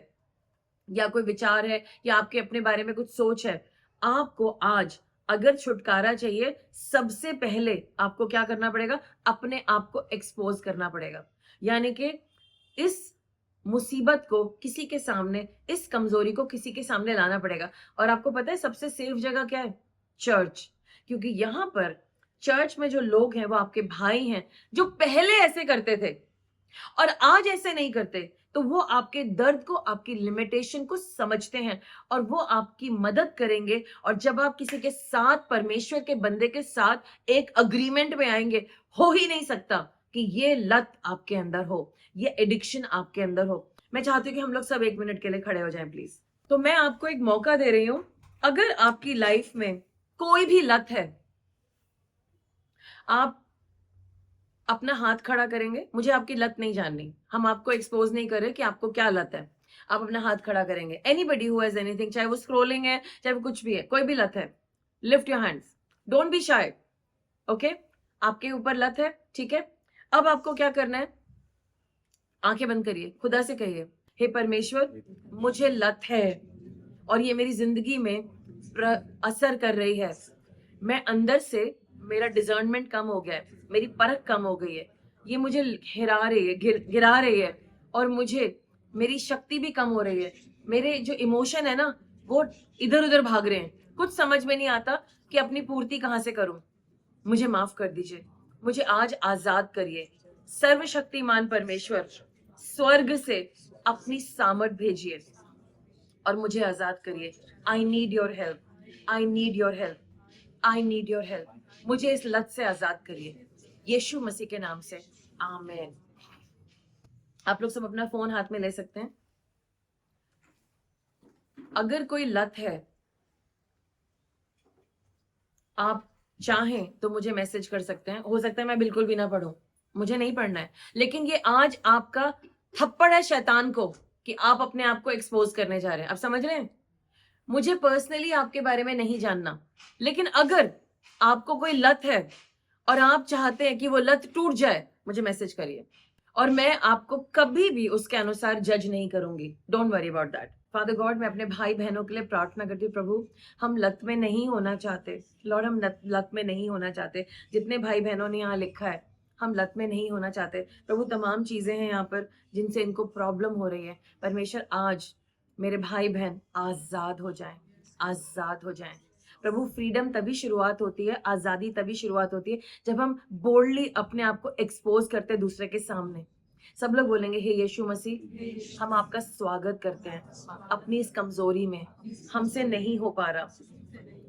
या कोई विचार है, या आपके अपने बारे में कुछ सोच है। आपको आज अगर छुटकारा चाहिए, सबसे पहले आपको क्या करना पड़ेगा? अपने आप को एक्सपोज करना पड़ेगा। यानी कि इस मुसीबत को किसी के सामने, इस कमजोरी को किसी के सामने लाना पड़ेगा। और आपको पता है सबसे सेफ जगह क्या है? चर्च। क्योंकि यहां पर चर्च में जो लोग हैं वो आपके भाई हैं, जो पहले ऐसे करते थे और आज ऐसे नहीं करते। तो वो आपके दर्द को, आपकी लिमिटेशन को समझते हैं और वो आपकी मदद करेंगे। और जब आप किसी के साथ, परमेश्वर के बंदे के साथ एक अग्रीमेंट में आएंगे, हो ही नहीं सकता कि ये लत आपके अंदर हो, ये एडिक्शन आपके अंदर हो। मैं चाहती हूँ कि हम लोग सब 1 मिनट के लिए खड़े हो जाएं प्लीज। तो मैं आपको एक मौका दे रही हूं, अगर आपकी लाइफ में कोई भी लत है, आप अपना हाथ खड़ा करेंगे। मुझे आपकी लत नहीं जाननी, हम आपको एक्सपोज नहीं कर रहे कि आपको क्या लत है। आप अपना हाथ खड़ा करेंगे। एनीबडी हु हैज एनीथिंग, चाहे वो स्क्रोलिंग है, चाहे वो कुछ भी है, कोई भी लत है, lift your hands, don't be shy. Okay, आपके ऊपर लत है, ठीक है। अब आपको क्या करना है? आंखें बंद करिए, खुदा से कहिए, हे परमेश्वर, मुझे लत है और ये मेरी जिंदगी में असर कर रही है। मैं अंदर से, मेरा डिजर्नमेंट कम हो गया है, मेरी परख कम हो गई है, ये मुझे हिरा रही है, गिरा रही है, और मुझे, मेरी शक्ति भी कम हो रही है। मेरे जो इमोशन है ना, वो इधर उधर भाग रहे हैं, कुछ समझ में नहीं आता कि अपनी पूर्ति कहाँ से करूं। मुझे माफ कर दीजिए, मुझे आज आजाद करिए। सर्वशक्तिमान परमेश्वर, स्वर्ग से अपनी सामर्थ भेजिए और मुझे आजाद करिए। I need your help, I need your help, I need your help. मुझे इस लत से आजाद करिए, यीशु मसीह के नाम से, आमीन। आप लोग सब अपना फोन हाथ में ले सकते हैं। अगर कोई लत है, आप चाहें तो मुझे मैसेज कर सकते हैं। हो सकता है मैं बिल्कुल भी ना पढ़ूं, मुझे नहीं पढ़ना है, लेकिन ये आज आपका थप्पड़ है शैतान को कि आप अपने आप को एक्सपोज करने जा रहे हैं। आप समझ रहे हैं? मुझे पर्सनली आपके बारे में नहीं जानना, लेकिन अगर आपको कोई लत है और आप चाहते हैं कि वो लत टूट जाए, मुझे मैसेज करिए और मैं आपको कभी भी उसके अनुसार जज नहीं करूंगी। Don't worry about that. Father God, मैं अपने भाई बहनों के लिए प्रार्थना करती हूँ। प्रभु, हम लत में नहीं होना चाहते। लॉर्ड, हम लत में नहीं होना चाहते। जितने भाई बहनों ने यहाँ लिखा है, हम लत में नहीं होना चाहते। प्रभु, तमाम चीजें हैं यहाँ पर जिनसे इनको प्रॉब्लम हो रही है। परमेश्वर, आज मेरे भाई बहन आजाद हो जाएं, आजाद हो जाएं। प्रभु, फ्रीडम तभी शुरुआत होती है, आजादी तभी शुरुआत होती है जब हम बोल्डली अपने आप को एक्सपोज करते हैं दूसरे के सामने। सब लोग बोलेंगे, हे यीशु मसीह, हम आपका स्वागत करते हैं अपनी इस कमजोरी में, हमसे नहीं हो पा रहा,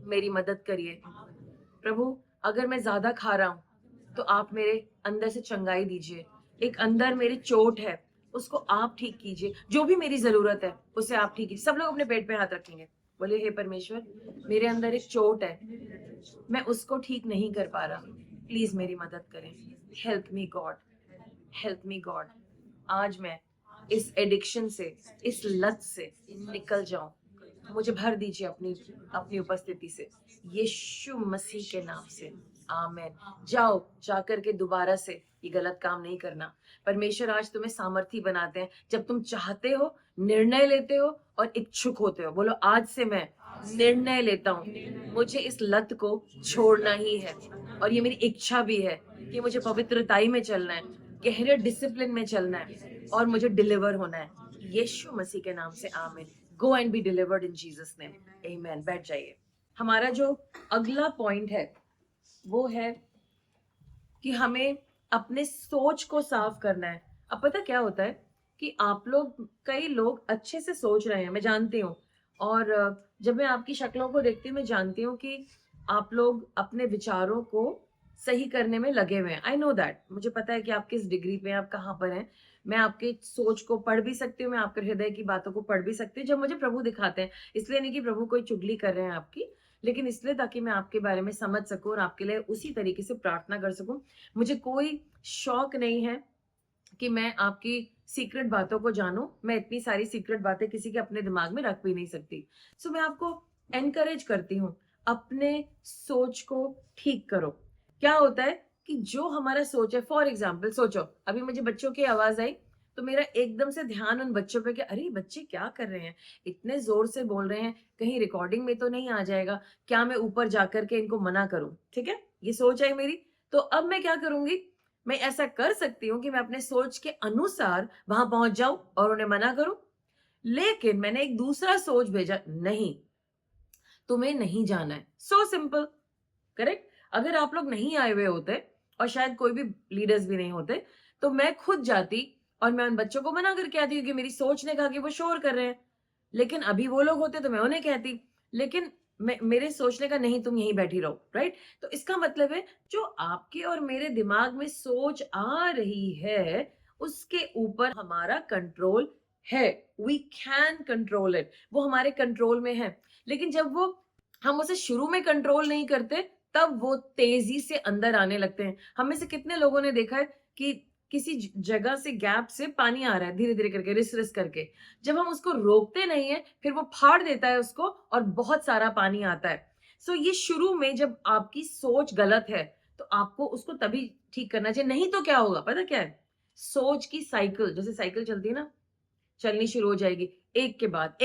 मेरी मदद करिए। प्रभु, अगर मैं ज्यादा खा रहा हूं तो आप मेरे अंदर से चंगाई दीजिए। एक अंदर मेरी चोट है, उसको आप ठीक कीजिए। जो भी मेरी जरूरत है उसे आप ठीक कीजिए। सब लोग अपने पेट पे हाथ रखेंगे, बोले, हे परमेश्वर, मेरे अंदर एक चोट है, मैं उसको ठीक नहीं कर पा रहा, प्लीज मेरी मदद करें। Help me God, help me God. आज मैं इस एडिक्शन से, इस लत से निकल जाऊं। मुझे भर दीजिए अपनी अपनी उपस्थिति से, यीशु मसीह के नाम से, आमेन। जाओ, जाकर के दोबारा से ये गलत काम नहीं करना। परमेश्वर आज तुम्हें सामर्थी बनाते हैं जब तुम चाहते हो, निर्णय लेते हो और इच्छुक होते हो। बोलो, आज से मैं निर्णय लेता हूँ, मुझे इस लत को छोड़ना ही है, और ये मेरी इच्छा भी है कि मुझे पवित्रताई में चलना है, गहरे डिसिप्लिन में चलना है, और मुझे डिलीवर होना है। यीशु मसीह के नाम से, आमीन। Go and be delivered in Jesus name, आमीन। बैठ जाइए। हमारा जो अगला पॉइंट है वो है कि हमें अपने सोच को साफ करना है। अब पता क्या होता है कि आप लोग, कई लोग अच्छे से सोच रहे हैं, मैं जानती हूँ, और जब मैं आपकी शक्लों को देखती हूँ मैं जानती हूँ कि आप लोग अपने विचारों को सही करने में लगे हुए हैं। आई नो दैट, मुझे पता है कि आप किस डिग्री पे हैं, आप कहाँ पर हैं। मैं आपकी सोच को पढ़ भी सकती हूँ, मैं आपके हृदय की बातों को पढ़ भी सकती हूँ जब मुझे प्रभु दिखाते हैं। इसलिए नहीं कि प्रभु कोई चुगली कर रहे हैं आपकी, लेकिन इसलिए ताकि मैं आपके बारे में समझ सकूं और आपके लिए उसी तरीके से प्रार्थना कर सकूं। मुझे कोई शौक नहीं है कि मैं आपकी सीक्रेट बातों को जानूं। मैं इतनी सारी सीक्रेट बातें किसी के अपने दिमाग में रख भी नहीं सकती। सो मैं आपको एनकरेज करती हूँ, अपने सोच को ठीक करो। क्या होता है कि जो हमारा सोच है, फॉर एग्जाम्पल सोचो, अभी मुझे बच्चों की आवाज आई तो मेरा एकदम से ध्यान उन बच्चों पे कि अरे बच्चे क्या कर रहे हैं, इतने जोर से बोल रहे हैं, कहीं रिकॉर्डिंग में तो नहीं आ जाएगा, क्या मैं ऊपर जाकर के इनको मना करूं। ठीक है, ये सोच है मेरी। तो अब मैं क्या करूंगी, मैं ऐसा कर सकती हूँ कि मैं अपने सोच के अनुसार वहां पहुंच जाऊं और उन्हें मना करूं। लेकिन मैंने एक दूसरा सोच भेजा, नहीं, तुम्हें नहीं जाना है। So simple, correct. अगर आप लोग नहीं आए हुए होते और शायद कोई भी लीडर्स भी नहीं होते तो मैं खुद जाती और मैं उन बच्चों को मना करके आती, क्योंकि मेरी सोच ने कहा कि वो शोर कर रहे हैं। लेकिन अभी वो लोग होते तो मैं उन्हें कहती, लेकिन मेरे सोचने का नहीं, तुम यहीं बैठी रहो, राइट। तो इसका मतलब है जो आपके और मेरे दिमाग में सोच आ रही है उसके ऊपर हमारा कंट्रोल है। वी कैन कंट्रोल इट, वो हमारे कंट्रोल में है। लेकिन जब वो हम उसे शुरू में कंट्रोल नहीं करते तब वो तेजी से अंदर आने लगते हैं। हम में से कितने लोगों ने देखा है कि किसी जगह से, गैप से पानी आ रहा है धीरे धीरे करके, रिस रिस करके, जब हम उसको रोकते नहीं है फिर वो फाड़ देता है उसको और बहुत सारा पानी आता है। सो ये शुरू में जब आपकी सोच गलत है तो आपको उसको तभी ठीक करना चाहिए। नहीं तो क्या होगा पता क्या है, सोच की साइकिल, जैसे साइकिल चलती है ना, चलनी शुरू हो जाएगी, एक के बाद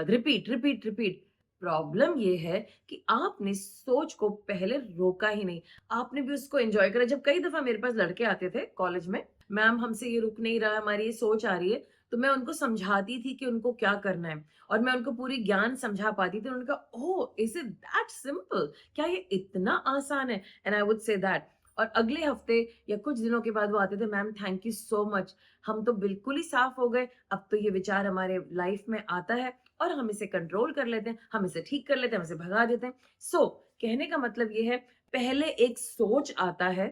रिपीट रिपीट रिपीट। प्रॉब्लम ये है कि आपने सोच को पहले रोका ही नहीं, आपने भी उसको एंजॉय करा। जब कई दफा मेरे पास लड़के आते थे कॉलेज में, मैम हमसे ये रुक नहीं रहा, हमारी ये सोच आ रही है, तो मैं उनको समझाती थी कि उनको क्या करना है और मैं उनको पूरी ज्ञान समझा पाती थी। उनका, oh is it that simple, क्या ये इतना आसान है? And I would say that. और अगले हफ्ते या कुछ दिनों के बाद वो आते थे, ma'am thank you so much, हम तो बिल्कुल ही साफ हो गए, अब तो ये विचार हमारे लाइफ में आता है और हम इसे कंट्रोल कर लेते हैं, हम इसे ठीक कर लेते हैं, हम इसे भगा देते हैं। सो कहने का मतलब ये है, पहले एक सोच आता है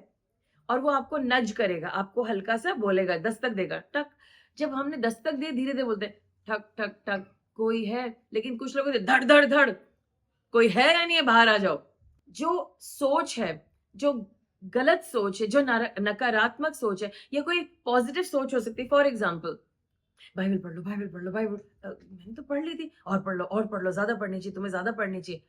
और वो आपको नज करेगा, आपको हल्का सा बोलेगा, दस्तक देगा, टक। जब हमने दस्तक दी, धीरे धीरे बोलते हैं ठक ठक ठक, कोई है। लेकिन कुछ लोग धड़ धड़ धड़, कोई है या नहीं है, बाहर आ जाओ। जो सोच है, जो गलत सोच है, जो नकारात्मक सोच है, या कोई पॉजिटिव सोच हो सकती है। फॉर एग्जाम्पल, बाइबल पढ़ लो, बाइबल पढ़ लो, बाइबल मैंने तो पढ़ ली थी, और पढ़ लो, और पढ़ लो, ज्यादा पढ़नी चाहिए, तुम्हें ज्यादा पढ़नी चाहिए।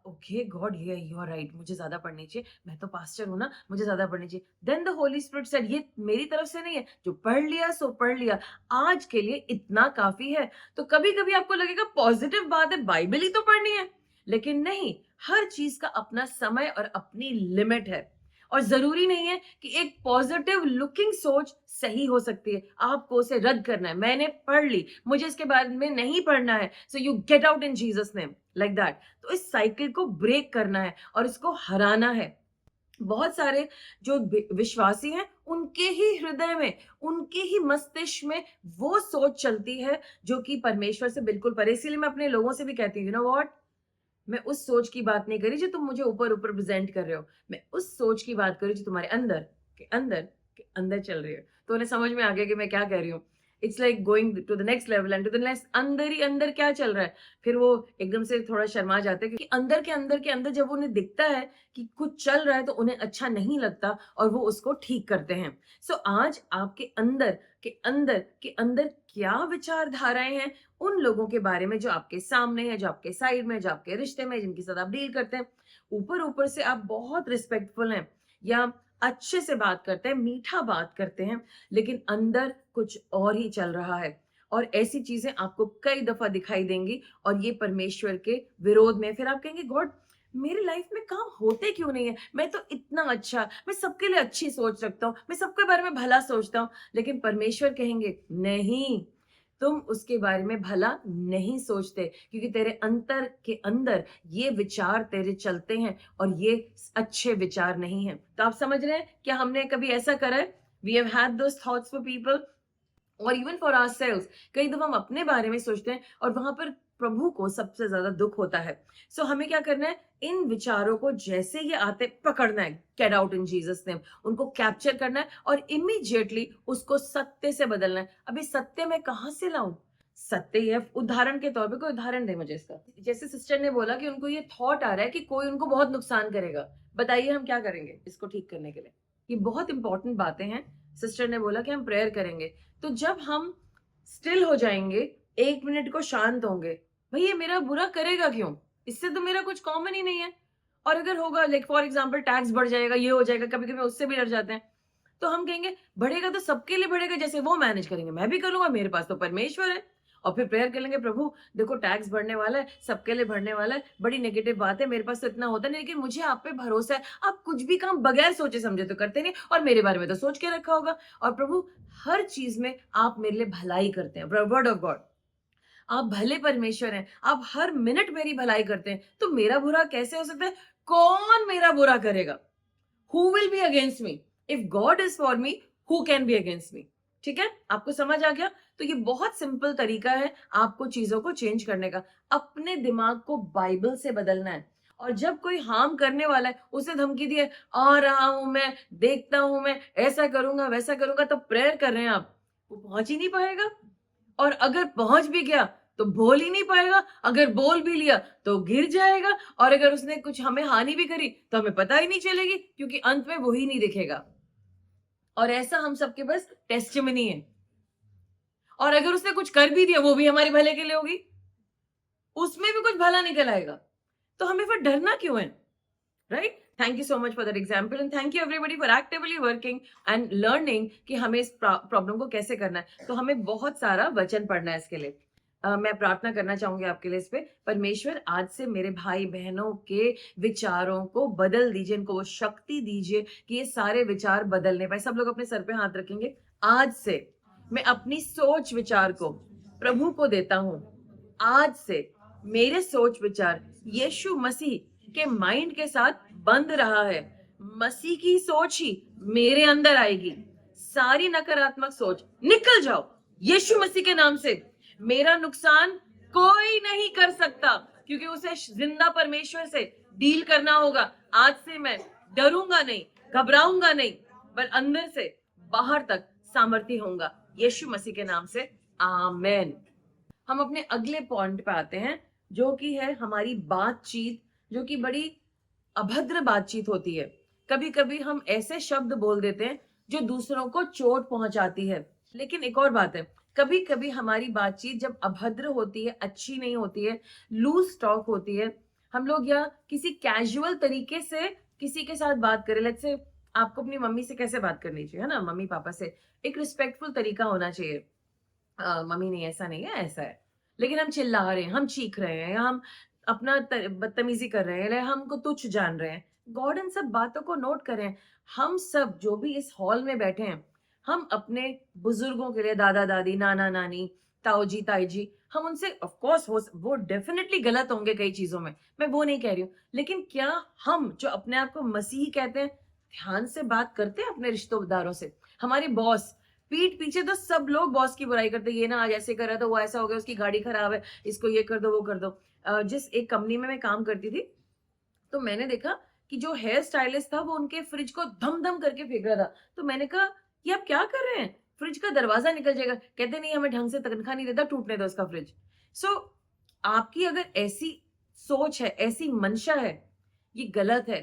Okay God, you are right, मुझे ज्यादा पढ़नी चाहिए, मैं तो पास्टर हूं ना, मुझे ज्यादा पढ़नी चाहिए। Then the Holy Spirit said, ये मेरी तरफ से नहीं है, जो पढ़ लिया सो पढ़ लिया, आज के लिए इतना काफी है। तो कभी कभी आपको लगेगा पॉजिटिव बात है, बाइबल ही तो पढ़नी है, लेकिन नहीं, हर चीज का अपना समय और अपनी लिमिट है। और जरूरी नहीं है कि एक पॉजिटिव लुकिंग सोच सही हो सकती है, आपको उसे रद्द करना है। मैंने पढ़ ली, मुझे इसके बारे में नहीं पढ़ना है, so you get out in Jesus name, like that. तो इस साइकिल को ब्रेक करना है और इसको हराना है। बहुत सारे जो विश्वासी हैं उनके ही हृदय में, उनके ही मस्तिष्क में वो सोच चलती है जो कि परमेश्वर से बिल्कुल परे। इसीलिए मैं अपने लोगों से भी कहती हूँ, यू नो व्हाट, मैं उस सोच की बात नहीं करी जो तुम मुझे ऊपर ऊपर प्रेजेंट कर रहे हो, मैं उस सोच की बात करी जो तुम्हारे अंदर के अंदर चल रही है। तो उन्हें समझ में आ गया कि मैं क्या कह रही हूँ। It's like going to the next level and to the next. अंदर ही अंदर क्या चल रहा है, फिर वो एकदम से थोड़ा शर्मा जाते हैं, क्योंकि अंदर के अंदर जब उन्हें दिखता है कि कुछ चल रहा है तो उन्हें अच्छा नहीं लगता और वो उसको ठीक करते हैं। सो आज आपके अंदर क्या विचारधाराएं हैं उन लोगों के बारे में जो आपके सामने है, जो आपके साइड में, जो आपके रिश्ते में, जिनके साथ आप डील करते हैं। ऊपर ऊपर से आप बहुत रिस्पेक्टफुल हैं या अच्छे से बात करते हैं, मीठा बात करते हैं, लेकिन अंदर कुछ और ही चल रहा है। और ऐसी चीजें आपको कई दफा दिखाई देंगी और ये परमेश्वर के विरोध में। फिर आप कहेंगे, गॉड मेरी लाइफ में काम होते क्यों नहीं है, मैं तो इतना अच्छा, मैं सबके लिए अच्छी सोच रखता हूँ, मैं सबके बारे में भला सोचता हूँ। लेकिन परमेश्वर कहेंगे, नहीं, तुम उसके बारे में भला नहीं सोचते, क्योंकि तेरे अंतर के अंदर ये विचार तेरे चलते हैं और ये अच्छे विचार नहीं हैं। तो आप समझ रहे हैं क्या हमने कभी ऐसा करा है? We have had those thoughts for people और इवन फॉर आवरसेल्व्स। कई दफा हम अपने बारे में सोचते हैं और वहां पर प्रभु को सबसे ज्यादा दुख होता है। सो हमें क्या करना है, इन विचारों को जैसे ये आते पकड़ना है, gate out in Jesus name, उनको कैप्चर करना है और इमीडिएटली उसको सत्य से बदलना है। अभी सत्य मैं कहां से लाऊं? सत्य ये उदाहरण के तौर पे, कोई उदाहरण दे मुझे इसका। जैसे सिस्टर ने बोला कि उनको ये थॉट आ रहा है कि कोई उनको बहुत नुकसान करेगा, बताइए हम क्या करेंगे इसको ठीक करने के लिए? ये बहुत इंपॉर्टेंट बातें हैं। सिस्टर ने बोला कि हम प्रेयर करेंगे, तो जब हम स्टिल हो जाएंगे, 1 मिनट को शांत होंगे, भाई ये मेरा बुरा करेगा क्यों, इससे तो मेरा कुछ कॉमन ही नहीं है। और अगर होगा, लाइक फॉर एग्जांपल टैक्स बढ़ जाएगा, ये हो जाएगा, कभी कभी उससे भी डर जाते हैं, तो हम कहेंगे बढ़ेगा तो सबके लिए बढ़ेगा, जैसे वो मैनेज करेंगे मैं भी करूंगा, मेरे पास तो परमेश्वर है। और फिर प्रेयर कर लेंगे, प्रभु देखो टैक्स बढ़ने वाला है, सबके लिए बढ़ने वाला है, बड़ी नेगेटिव बात है, मेरे पास तो इतना होता नहीं, लेकिन मुझे आप पे भरोसा है, आप कुछ भी काम बगैर सोचे समझे तो करते नहीं, और मेरे बारे में तो सोच के रखा होगा, और प्रभु हर चीज में आप मेरे लिए भलाई करते हैं, वर्ड ऑफ गॉड, आप भले परमेश्वर हैं, आप हर मिनट मेरी भलाई करते हैं, तो मेरा बुरा कैसे हो सकता है? कौन मेरा बुरा करेगा? Who will be against me? If God is for me, who can be against me? ठीक है, आपको समझ आ गया? तो ये बहुत सिंपल तरीका है आपको चीजों को चेंज करने का। अपने दिमाग को बाइबल से बदलना है, और जब कोई हार्म करने वाला है, उसे धमकी दिए, आ रहा हूं मैं, देखता हूं मैं, ऐसा करूंगा वैसा करूंगा, तो प्रेयर कर रहे हैं आप, वो पहुंच ही नहीं पाएगा। और अगर पहुंच भी गया तो बोल ही नहीं पाएगा, अगर बोल भी लिया तो गिर जाएगा, और अगर उसने कुछ हमें हानि भी करी तो हमें पता ही नहीं चलेगी, क्योंकि अंत में वही नहीं दिखेगा। और ऐसा हम सबके बस टेस्टिमनी है। और अगर उसने कुछ कर भी दिया, वो भी हमारे भले के लिए होगी, उसमें भी कुछ भला निकल आएगा, तो हमें फिर डरना क्यों है? Right? Thank you so much for that example, and thank you everybody for actively working and learning कि हमें इस प्रॉब्लम को कैसे करना है। तो हमें बहुत सारा वचन पढ़ना है इसके लिए। मैं प्रार्थना करना चाहूंगी आपके लिए इस पे। परमेश्वर, आज से मेरे भाई बहनों के विचारों को बदल दीजिए, इनको वो शक्ति दीजिए कि ये सारे विचार बदलने पाए। सब लोग अपने सर पे हाथ रखेंगे। आज से मैं अपनी सोच विचार को प्रभु को देता हूं। आज से मेरे सोच विचार यीशु मसीह के माइंड के साथ बंध रहा है। मसीह की सोच ही मेरे अंदर आएगी। सारी नकारात्मक सोच निकल जाओ यीशु मसीह के नाम से। मेरा नुकसान कोई नहीं कर सकता, क्योंकि उसे जिंदा परमेश्वर से डील करना होगा। आज से मैं डरूंगा नहीं, घबराऊंगा नहीं, पर अंदर से बाहर तक सामर्थ्य होगा, यीशु मसीह के नाम से, आमेन। हम अपने अगले पॉइंट पे आते हैं, जो कि है हमारी बातचीत, जो कि बड़ी अभद्र बातचीत होती है। कभी कभी हम ऐसे शब्द बोल देते हैं जो दूसरों को चोट पहुंचाती है। लेकिन एक और बात है, कभी कभी हमारी बातचीत जब अभद्र होती है, अच्छी नहीं होती है, लूज टॉक होती है, हम लोग या किसी कैजुअल तरीके से किसी के साथ बात करें, लेट्स से आपको अपनी मम्मी से कैसे बात करनी चाहिए, है ना, मम्मी पापा से एक रिस्पेक्टफुल तरीका होना चाहिए। मम्मी नहीं, ऐसा नहीं है, ऐसा है। लेकिन हम चिल्ला रहे हैं, हम चीख रहे हैं, या हम अपना बदतमीजी कर रहे हैं, या हमको तुच्छ जान रहे हैं, गॉड इन सब बातों को नोट करें। हम सब जो भी इस हॉल में बैठे हैं, हम अपने बुजुर्गों के लिए, दादा दादी, नाना नानी, ताऊ जी, ताई जी, हम उनसे ऑफ कोर्स वो डेफिनेटली गलत होंगे कई चीजों में, मैं वो नहीं कह रही हूँ, लेकिन क्या हम जो अपने आप को मसीही कहते हैं, ध्यान से बात करते हैं अपने रिश्तेदारों से? हमारे बॉस, पीठ पीछे तो सब लोग बॉस की बुराई करते हैं, ये ना आज ऐसे कर रहा था, वो ऐसा हो गया, उसकी गाड़ी खराब है, इसको ये कर दो, वो कर दो। जिस एक कंपनी में मैं काम करती थी, तो मैंने देखा कि जो हेयर स्टाइलिस्ट था वो उनके फ्रिज को धम धम करके फेंक रहा था। तो मैंने कहा ये आप क्या कर रहे हैं, फ्रिज का दरवाजा निकल जाएगा। कहते नहीं, हमें ढंग से तनख्वाह नहीं देता, टूटने दो उसका फ्रिज। सो आपकी अगर ऐसी सोच है, ऐसी मंशा है, ये गलत है।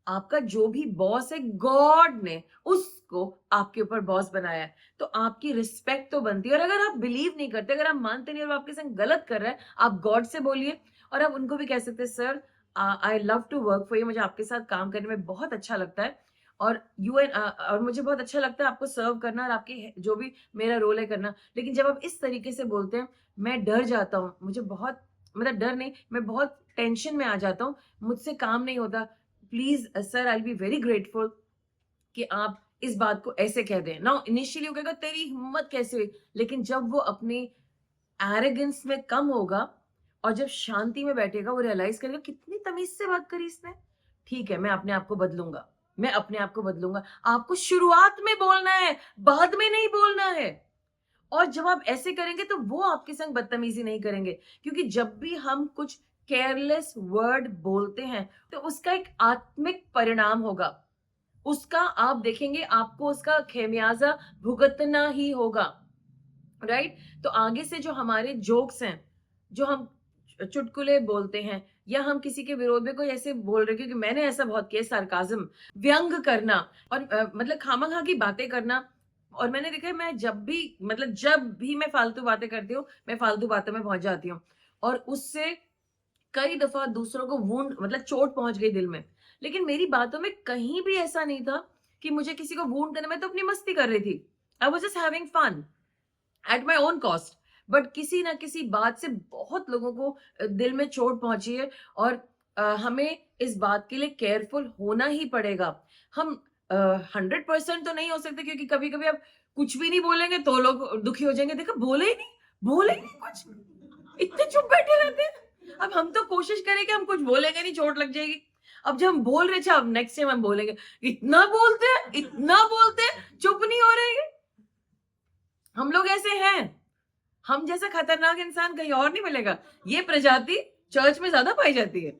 आपका जो भी बॉस है, गॉड ने उसको आपके ऊपर बॉस बनाया है, तो आपकी रिस्पेक्ट तो बनती है। और अगर आप बिलीव नहीं करते, अगर आप मानते नहीं और वो आपके संग गलत कर रहा है, आप गॉड से बोलिए। और आप उनको भी कह सकते हैं, sir I love to work for you, मुझे आपके साथ काम करने में बहुत अच्छा लगता है, और यू एंड और मुझे बहुत अच्छा लगता है आपको सर्व करना और आपकी जो भी मेरा रोल है करना। लेकिन जब आप इस तरीके से बोलते हैं, मैं डर जाता हूँ, मुझे बहुत, मतलब डर नहीं, मैं बहुत टेंशन में आ जाता हूँ, मुझसे काम नहीं होता। Please sir, I be very grateful कि आप इस बात को ऐसे कह दें ना। इनिशियली वो कहेगा तेरी हिम्मत कैसे हुई, लेकिन जब वो अपनी एरोगेंस में कम होगा और जब शांति में बैठेगा, वो रियलाइज करेगा कितनी तमीज से बात करी इसने। ठीक है, मैं अपने आप को बदलूंगा, मैं अपने आप को बदलूंगा। आपको शुरुआत में बोलना है, बाद में नहीं बोलना है। और जब आप ऐसे करेंगे तो वो आपके संग बदतमीजी नहीं करेंगे, क्योंकि जब भी हम कुछ केयरलेस वर्ड बोलते हैं तो उसका एक आत्मिक परिणाम होगा, उसका आप देखेंगे, आपको उसका खेमियाजा भुगतना ही होगा, राइट? तो आगे से जो हमारे जोक्स हैं, जो हम चुटकुले बोलते हैं, या हम किसी के विरोध में कोई ऐसे बोल रहे, क्योंकि मैंने ऐसा बहुत किया, सार्काज्म, व्यंग करना, और मतलब खामखा की बातें करना। और मैंने देखा है, मैं जब भी मैं फालतू बातें करती हूँ, मैं फालतू बातों में पहुंच जाती हूँ, और उससे कई दफा दूसरों को वूंड, मतलब चोट पहुंच गई दिल में। लेकिन मेरी बातों में कहीं भी ऐसा नहीं था कि मुझे किसी को वूंड करना, मैं तो अपनी मस्ती कर रही थी, I was just having fun at my own cost. But किसी ना किसी बात से बहुत लोगों को दिल में चोट पहुंची है, और हमें इस बात के लिए केयरफुल होना ही पड़ेगा। हम 100% तो नहीं हो सकते, क्योंकि कभी कभी आप कुछ भी नहीं बोलेंगे तो लोग दुखी हो जाएंगे, देखो बोले ही नहीं कुछ, इतने चुप बैठे रहते हैं। अब हम तो कोशिश करें कि हम कुछ बोलेंगे नहीं, चोट लग जाएगी। अब जब हम बोल रहे थे, अब नेक्स्ट टाइम हम बोलेंगे, इतना बोलते हैं, चुप नहीं हो रहे हैं। हम लोग ऐसे हैं, हम जैसा खतरनाक इंसान कहीं और नहीं मिलेगा। ये प्रजाति चर्च में ज्यादा पाई जाती है,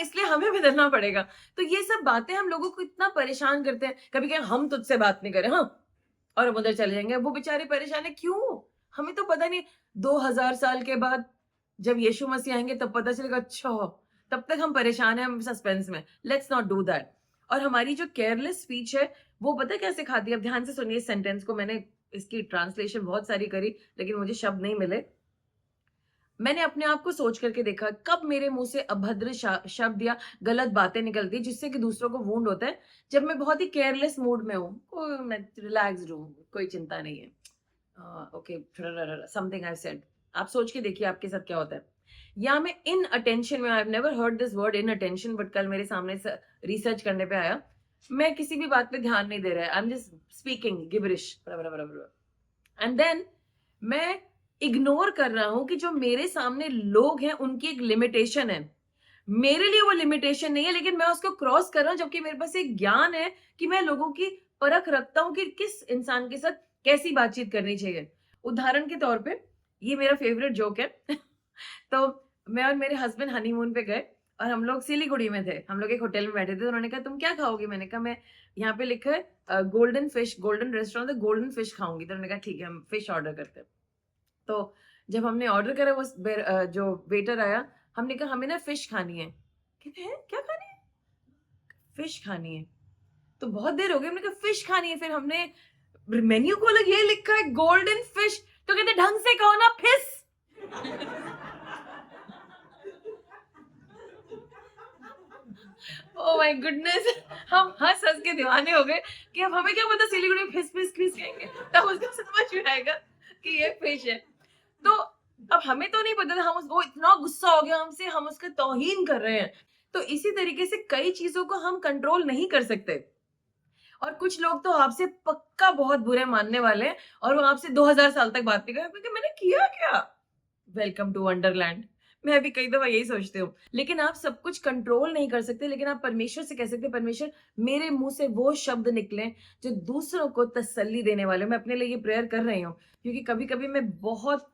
इसलिए हमें बदलना पड़ेगा। तो ये सब बातें हम लोगों को इतना परेशान करते हैं। कभी कभी हम तुझसे बात नहीं करें, हाँ, और हम उधर चले जाएंगे। वो बेचारे परेशान है, क्यों? हमें तो पता नहीं, 2000 साल के बाद जब यीशु मसीह आएंगे तब पता चलेगा। अच्छा, तब तक हम परेशान हैं, हम सस्पेंस में। Let's not do that. और हमारी जो केयरलेस स्पीच है, वो पता है कैसे खाती है? अब ध्यान से सुनिए इस सेंटेंस को, मैंने इसकी ट्रांसलेशन बहुत सारी करी, लेकिन मुझे शब्द नहीं मिले। मैंने अपने आप को सोच करके देखा, कब मेरे मुंह से अभद्र शब्द या गलत बातें निकलती है जिससे कि दूसरों को वुंड होता है। जब मैं बहुत ही केयरलेस मूड में हूँ, मैं रिलैक्स्ड हूँ, कोई चिंता नहीं है, ओके, समथिंग आई सेड, आप सोच के देखिए आपके साथ क्या होता है। या मैं इन अटेंशन में, I have never heard this word in attention, but कल मेरे सामने रिसर्च करने पे आया, मैं किसी भी बात पे ध्यान नहीं दे रहा है, I am just speaking gibberish, and then मैं इग्नोर कर रहा हूं कि जो मेरे सामने लोग हैं उनकी एक लिमिटेशन है, मेरे लिए वो लिमिटेशन नहीं है, लेकिन मैं उसको क्रॉस कर रहा हूं, जबकि मेरे पास एक ज्ञान है कि मैं लोगों की परख रखता हूं कि किस इंसान के साथ कैसी बातचीत करनी चाहिए। उदाहरण के तौर पे, ये मेरा फेवरेट जोक है तो मैं और मेरे हस्बैंड हनीमून पे गए, और हम लोग सिलीगुड़ी में थे, हम लोग एक होटल में बैठे थे। उन्होंने कहा तुम क्या खाओगी? मैंने कहा मैं, यहाँ पे लिखा है गोल्डन फिश, गोल्डन रेस्टोरेंट, तो गोल्डन फिश खाऊंगी। तो उन्होंने कहा ठीक है, हम फिश ऑर्डर करते हैं। तो जब हमने ऑर्डर करा, वो जो वेटर आया, हमने कहा हमें ना फिश खानी है। कहते हैं क्या खानी है? फिश खानी है। तो बहुत देर हो गई, हमने कहा फिश खानी है। फिर हमने मेन्यू खोला, ये लिखा है गोल्डन फिश। तो कहते ढंग से कहो ना, फिश। ओह माय गुडनेस, हम हंस हंस के दीवाने हो गए कि अब हमें क्या पता सिलीगुड़ी में फिश फिश फिश कहेंगे, तब उसको समझ में आएगा कि ये फिश है। तो अब हमें तो नहीं पता था, वो इतना गुस्सा हो गया हमसे, हम उसका तौहीन कर रहे हैं। तो इसी तरीके से कई चीजों को हम कंट्रोल नहीं कर सकते। और कुछ लोग तो आपसे पक्का बहुत बुरे मानने वाले हैं और वो आपसे 2000 साल तक बात नहीं करेंगे क्योंकि मैंने किया क्या। Welcome to wonderland. मैं भी कई दफा यही सोचती हूँ। लेकिन आप सब कुछ कंट्रोल नहीं कर सकते, लेकिन आप परमेश्वर से कह सकते हैं, परमेश्वर मेरे मुंह से वो शब्द निकले जो दूसरों को तसल्ली देने वाले। मैं अपने लिए ये प्रेयर कर रही हूँ क्योंकि कभी कभी मैं बहुत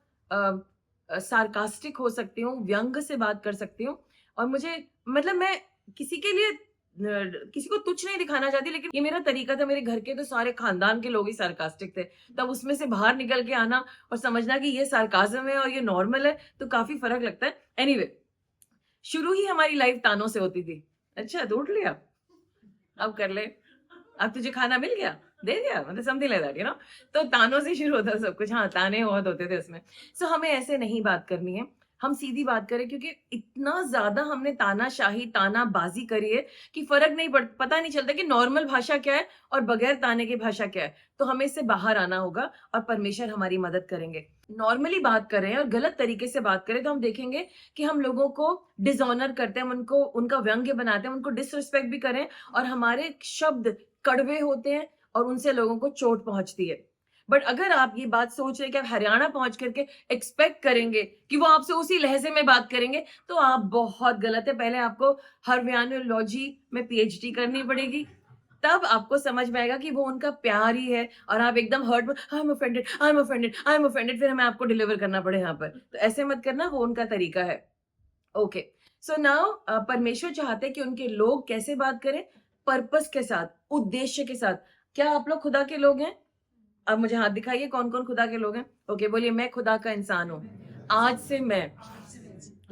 सार्कास्टिक हो सकती हूँ, व्यंग से बात कर सकती हूँ और मुझे मतलब मैं किसी के लिए किसी को तुच्छ नहीं दिखाना चाहती, लेकिन ये मेरा तरीका था। मेरे घर के तो सारे खानदान के लोग ही सार्कास्टिक थे, तब उसमें से बाहर निकल के आना और समझना कि ये सार्काज्म है और ये नॉर्मल है, तो काफी फर्क लगता है। एनीवे, शुरू ही हमारी लाइफ तानों से होती थी। अच्छा, तो उठ लिया, अब कर ले, अब तुझे खाना मिल गया, दे दिया, मतलब something like that, you know. तो तानों से शुरू होता सब कुछ। हाँ, ताने बहुत होते थे उसमें। सो हमें ऐसे नहीं बात करनी है, हम सीधी बात करें, क्योंकि इतना ज्यादा हमने तानाशाही तानाबाजी करी है कि फर्क नहीं पता नहीं चलता कि नॉर्मल भाषा क्या है और बगैर ताने की भाषा क्या है। तो हमें इससे बाहर आना होगा और परमेश्वर हमारी मदद करेंगे। नॉर्मली बात करें और गलत तरीके से बात करें तो हम देखेंगे कि हम लोगों को डिसऑनर करते हैं, हम उनको उनका व्यंग्य बनाते हैं, उनको डिसरिस्पेक्ट भी करें और हमारे शब्द कड़वे होते हैं और उनसे लोगों को चोट पहुंचती है। बट अगर आप ये बात सोच रहे हैं कि आप हरियाणा पहुंच करके एक्सपेक्ट करेंगे कि वो आपसे उसी लहजे में बात करेंगे, तो आप बहुत गलत है। पहले आपको हरियाणोलॉजी में पीएचडी करनी पड़ेगी, तब आपको समझ में आएगा कि वो उनका प्यार ही है और आप एकदम hurt, I am offended, I am offended, I am offended, फिर हमें आपको डिलीवर करना पड़े यहाँ पर। तो ऐसे मत करना, वो उनका तरीका है। ओके, सो नाउ परमेश्वर चाहते हैं कि उनके लोग कैसे बात करें, पर्पस के साथ, उद्देश्य के साथ। क्या आप लोग खुदा के लोग हैं? अब मुझे हाथ दिखाइए, कौन कौन खुदा के लोग हैं। ओके, बोलिए, मैं खुदा का इंसान हूं। आज से मैं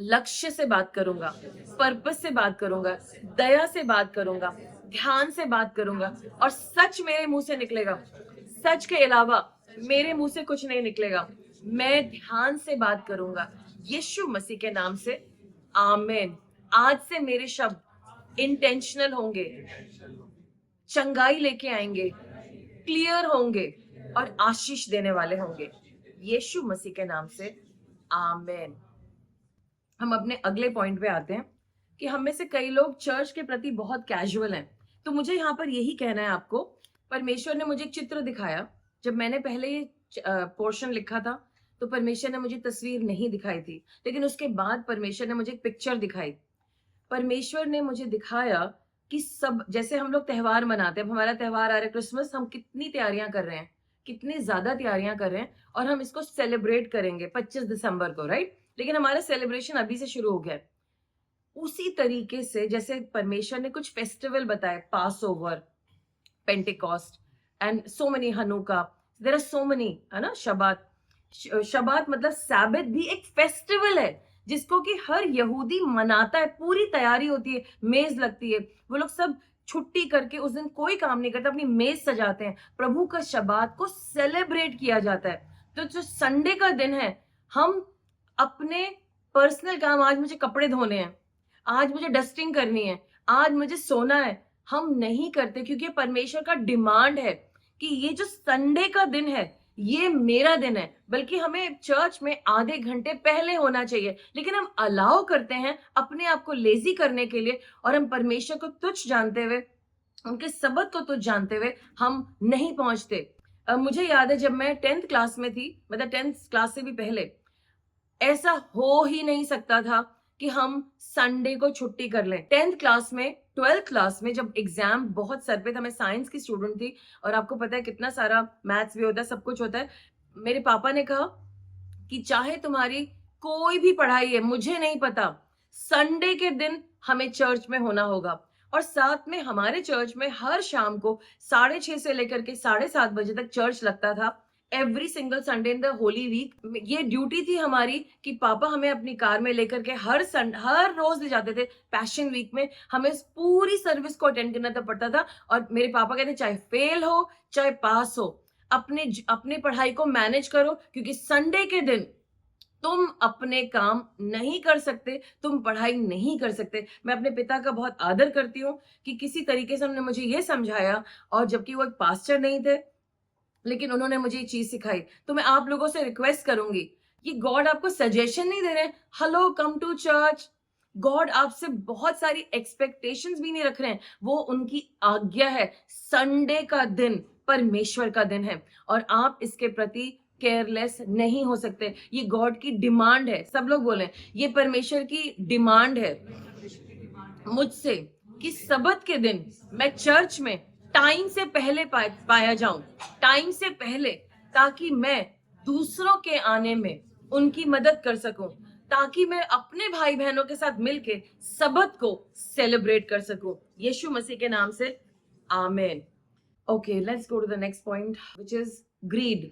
लक्ष्य से बात करूंगा, पर्पस से बात करूंगा, दया से बात करूंगा, ध्यान से बात करूंगा और सच मेरे मुंह से निकलेगा। सच के अलावा मेरे मुंह से कुछ नहीं निकलेगा। मैं ध्यान से बात करूंगा, यीशु मसीह के नाम से, आमीन। आज से मेरे शब्द इंटेंशनल होंगे, चंगाई लेके आएंगे, क्लियर होंगे और आशीष देने वाले होंगे, यीशु मसीह के नाम से, आमीन। हम अपने अगले पॉइंट पे आते हैं कि हम में से कई लोग चर्च के प्रति बहुत कैजुअल हैं। तो मुझे यहाँ पर यही कहना है आपको, परमेश्वर ने मुझे एक चित्र दिखाया। जब मैंने पहले ये पोर्शन लिखा था तो परमेश्वर ने मुझे तस्वीर नहीं दिखाई थी, लेकिन उसके बाद परमेश्वर ने मुझे एक पिक्चर दिखाई। परमेश्वर ने मुझे दिखाया कि सब, जैसे हम लोग त्योहार मनाते हैं, अब हमारा त्योहार आ रहा है क्रिसमस, हम कितनी तैयारियां कर रहे हैं, कितनी ज्यादा तैयारियां कर रहे हैं और हम इसको सेलिब्रेट करेंगे 25 दिसंबर को, राइट। लेकिन हमारा सेलिब्रेशन अभी से शुरू हो गया है। उसी तरीके से जैसे परमेश्वर ने कुछ फेस्टिवल बताए, Passover, Pentecost and so many, Hanukkah, there are so many, है ना। शबात, शबात मतलब सैबत भी एक फेस्टिवल है जिसको कि हर यहूदी मनाता है। पूरी तैयारी होती है, मेज लगती है, वो लोग सब छुट्टी करके उस दिन कोई काम नहीं करता, अपनी मेज सजाते हैं, प्रभु का शबात को सेलिब्रेट किया जाता है। तो जो संडे का दिन है, हम अपने पर्सनल काम, आज मुझे कपड़े धोने हैं, आज मुझे डस्टिंग करनी है, आज मुझे सोना है, हम नहीं करते क्योंकि परमेश्वर का डिमांड है कि ये जो संडे का दिन है ये मेरा दिन है। बल्कि हमें चर्च में आधे घंटे पहले होना चाहिए, लेकिन हम अलाउ करते हैं अपने आप को लेजी करने के लिए और हम परमेश्वर को तुच्छ जानते हुए, उनके सबद को तुच्छ जानते हुए हम नहीं पहुंचते। मुझे याद है जब मैं 10th क्लास में थी, मतलब 10th क्लास से भी पहले, ऐसा हो ही नहीं सकता था कि हम संडे को छुट्टी कर लें। 10th क्लास में, 12th क्लास में जब एग्जाम बहुत सर पे था, मैं साइंस की स्टूडेंट थी और आपको पता है कितना सारा मैथ्स भी होता है, सब कुछ होता है। मेरे पापा ने कहा कि चाहे तुम्हारी कोई भी पढ़ाई है, मुझे नहीं पता, संडे के दिन हमें चर्च में होना होगा। और साथ में हमारे चर्च में हर शाम को 6:30 से लेकर के 7:30 बजे तक चर्च लगता था, every single Sunday in the Holy Week. ये ड्यूटी थी हमारी कि पापा हमें अपनी कार में लेकर के हर रोज ले जाते थे। पैशन वीक में हमें पूरी सर्विस को अटेंड करना पड़ता था और मेरे पापा कहते चाहे फेल हो चाहे पास हो, अपने पढ़ाई को मैनेज करो, क्योंकि संडे के दिन तुम अपने काम नहीं कर सकते, तुम पढ़ाई नहीं कर सकते। मैं अपने पिता का बहुत आदर करती हूँ कि किसी तरीके से उन्होंने मुझे ये समझाया, और जबकि वो एक पास्टर नहीं थे, लेकिन उन्होंने मुझे ये चीज सिखाई। तो मैं आप लोगों से रिक्वेस्ट करूंगी, ये गॉड आपको सजेशन नहीं दे रहे, hello come to church, God आपसे बहुत एक्सपेक्टेशंस एक्सपेक्टेशंस भी नहीं रख रहे हैं, वो उनकी आज्ञा है। संडे का दिन परमेश्वर का दिन है और आप इसके प्रति केयरलेस नहीं हो सकते। ये गॉड की डिमांड है। सब लोग बोले ये परमेश्वर की डिमांड है मुझसे कि सबत के दिन मैं चर्च में टाइम से पहले पाया जाऊं, टाइम से पहले, ताकि मैं दूसरों के आने में उनकी मदद कर सकूं, ताकि मैं अपने भाई बहनों के साथ मिलके सबत को सेलिब्रेट कर सकूं। यीशु मसीह के नाम से आमीन। Okay, let's go to the next point which is greed.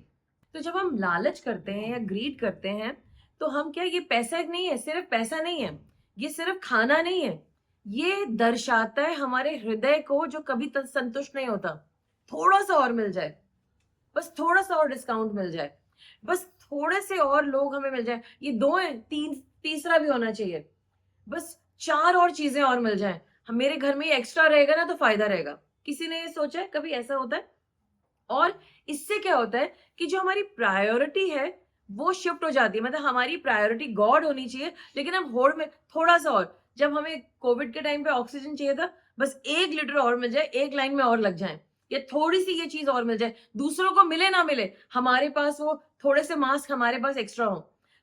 तो जब हम लालच करते हैं या ग्रीड करते हैं तो हम क्या, ये पैसा नहीं है, सिर्फ पैसा नहीं है, ये सिर्फ खाना नहीं है, ये दर्शाता है हमारे हृदय को जो कभी संतुष्ट नहीं होता। थोड़ा सा और मिल जाए, बस थोड़ा सा और डिस्काउंट मिल जाए, बस थोड़े से और लोग हमें मिल जाए, ये दो है, तीसरा भी होना चाहिए, बस 4 और चीजें और मिल जाए, हम मेरे घर में ये एक्स्ट्रा रहेगा ना तो फायदा रहेगा। किसी ने ये सोचा है कभी ऐसा होता है? और इससे क्या होता है कि जो हमारी प्रायोरिटी है वो शिफ्ट हो जाती है। मतलब हमारी प्रायोरिटी गॉड होनी चाहिए, लेकिन हम होड़ में थोड़ा सा और, जब हमें कोविड के टाइम पे ऑक्सीजन चाहिए था, बस 1 लीटर और मिल जाए, एक लाइन में और लग जाए, या थोड़ी सी ये चीज और मिल जाए, दूसरों को मिले ना मिले, हमारे पास वो थोड़े से मास्क हमारे पास एक्स्ट्रा हो,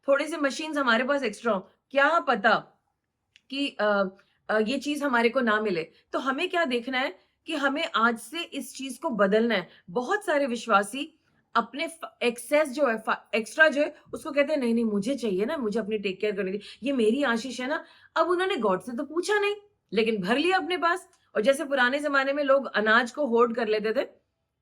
थोड़े से मशीन्स हमारे पास एक्स्ट्रा हो, क्या पता कि ये चीज हमारे को ना मिले। तो हमें क्या देखना है कि हमें आज से इस चीज को बदलना है। बहुत सारे विश्वासी अपने एक्सेस जो है, एक्स्ट्रा जो है, उसको कहते हैं नहीं नहीं मुझे चाहिए ना, मुझे अपनी टेक केयर करनी थी, ये मेरी आशीष है ना। अब उन्होंने गॉड से तो पूछा नहीं, लेकिन भर लिया अपने पास। और जैसे पुराने जमाने में लोग अनाज को होर्ड कर लेते थे,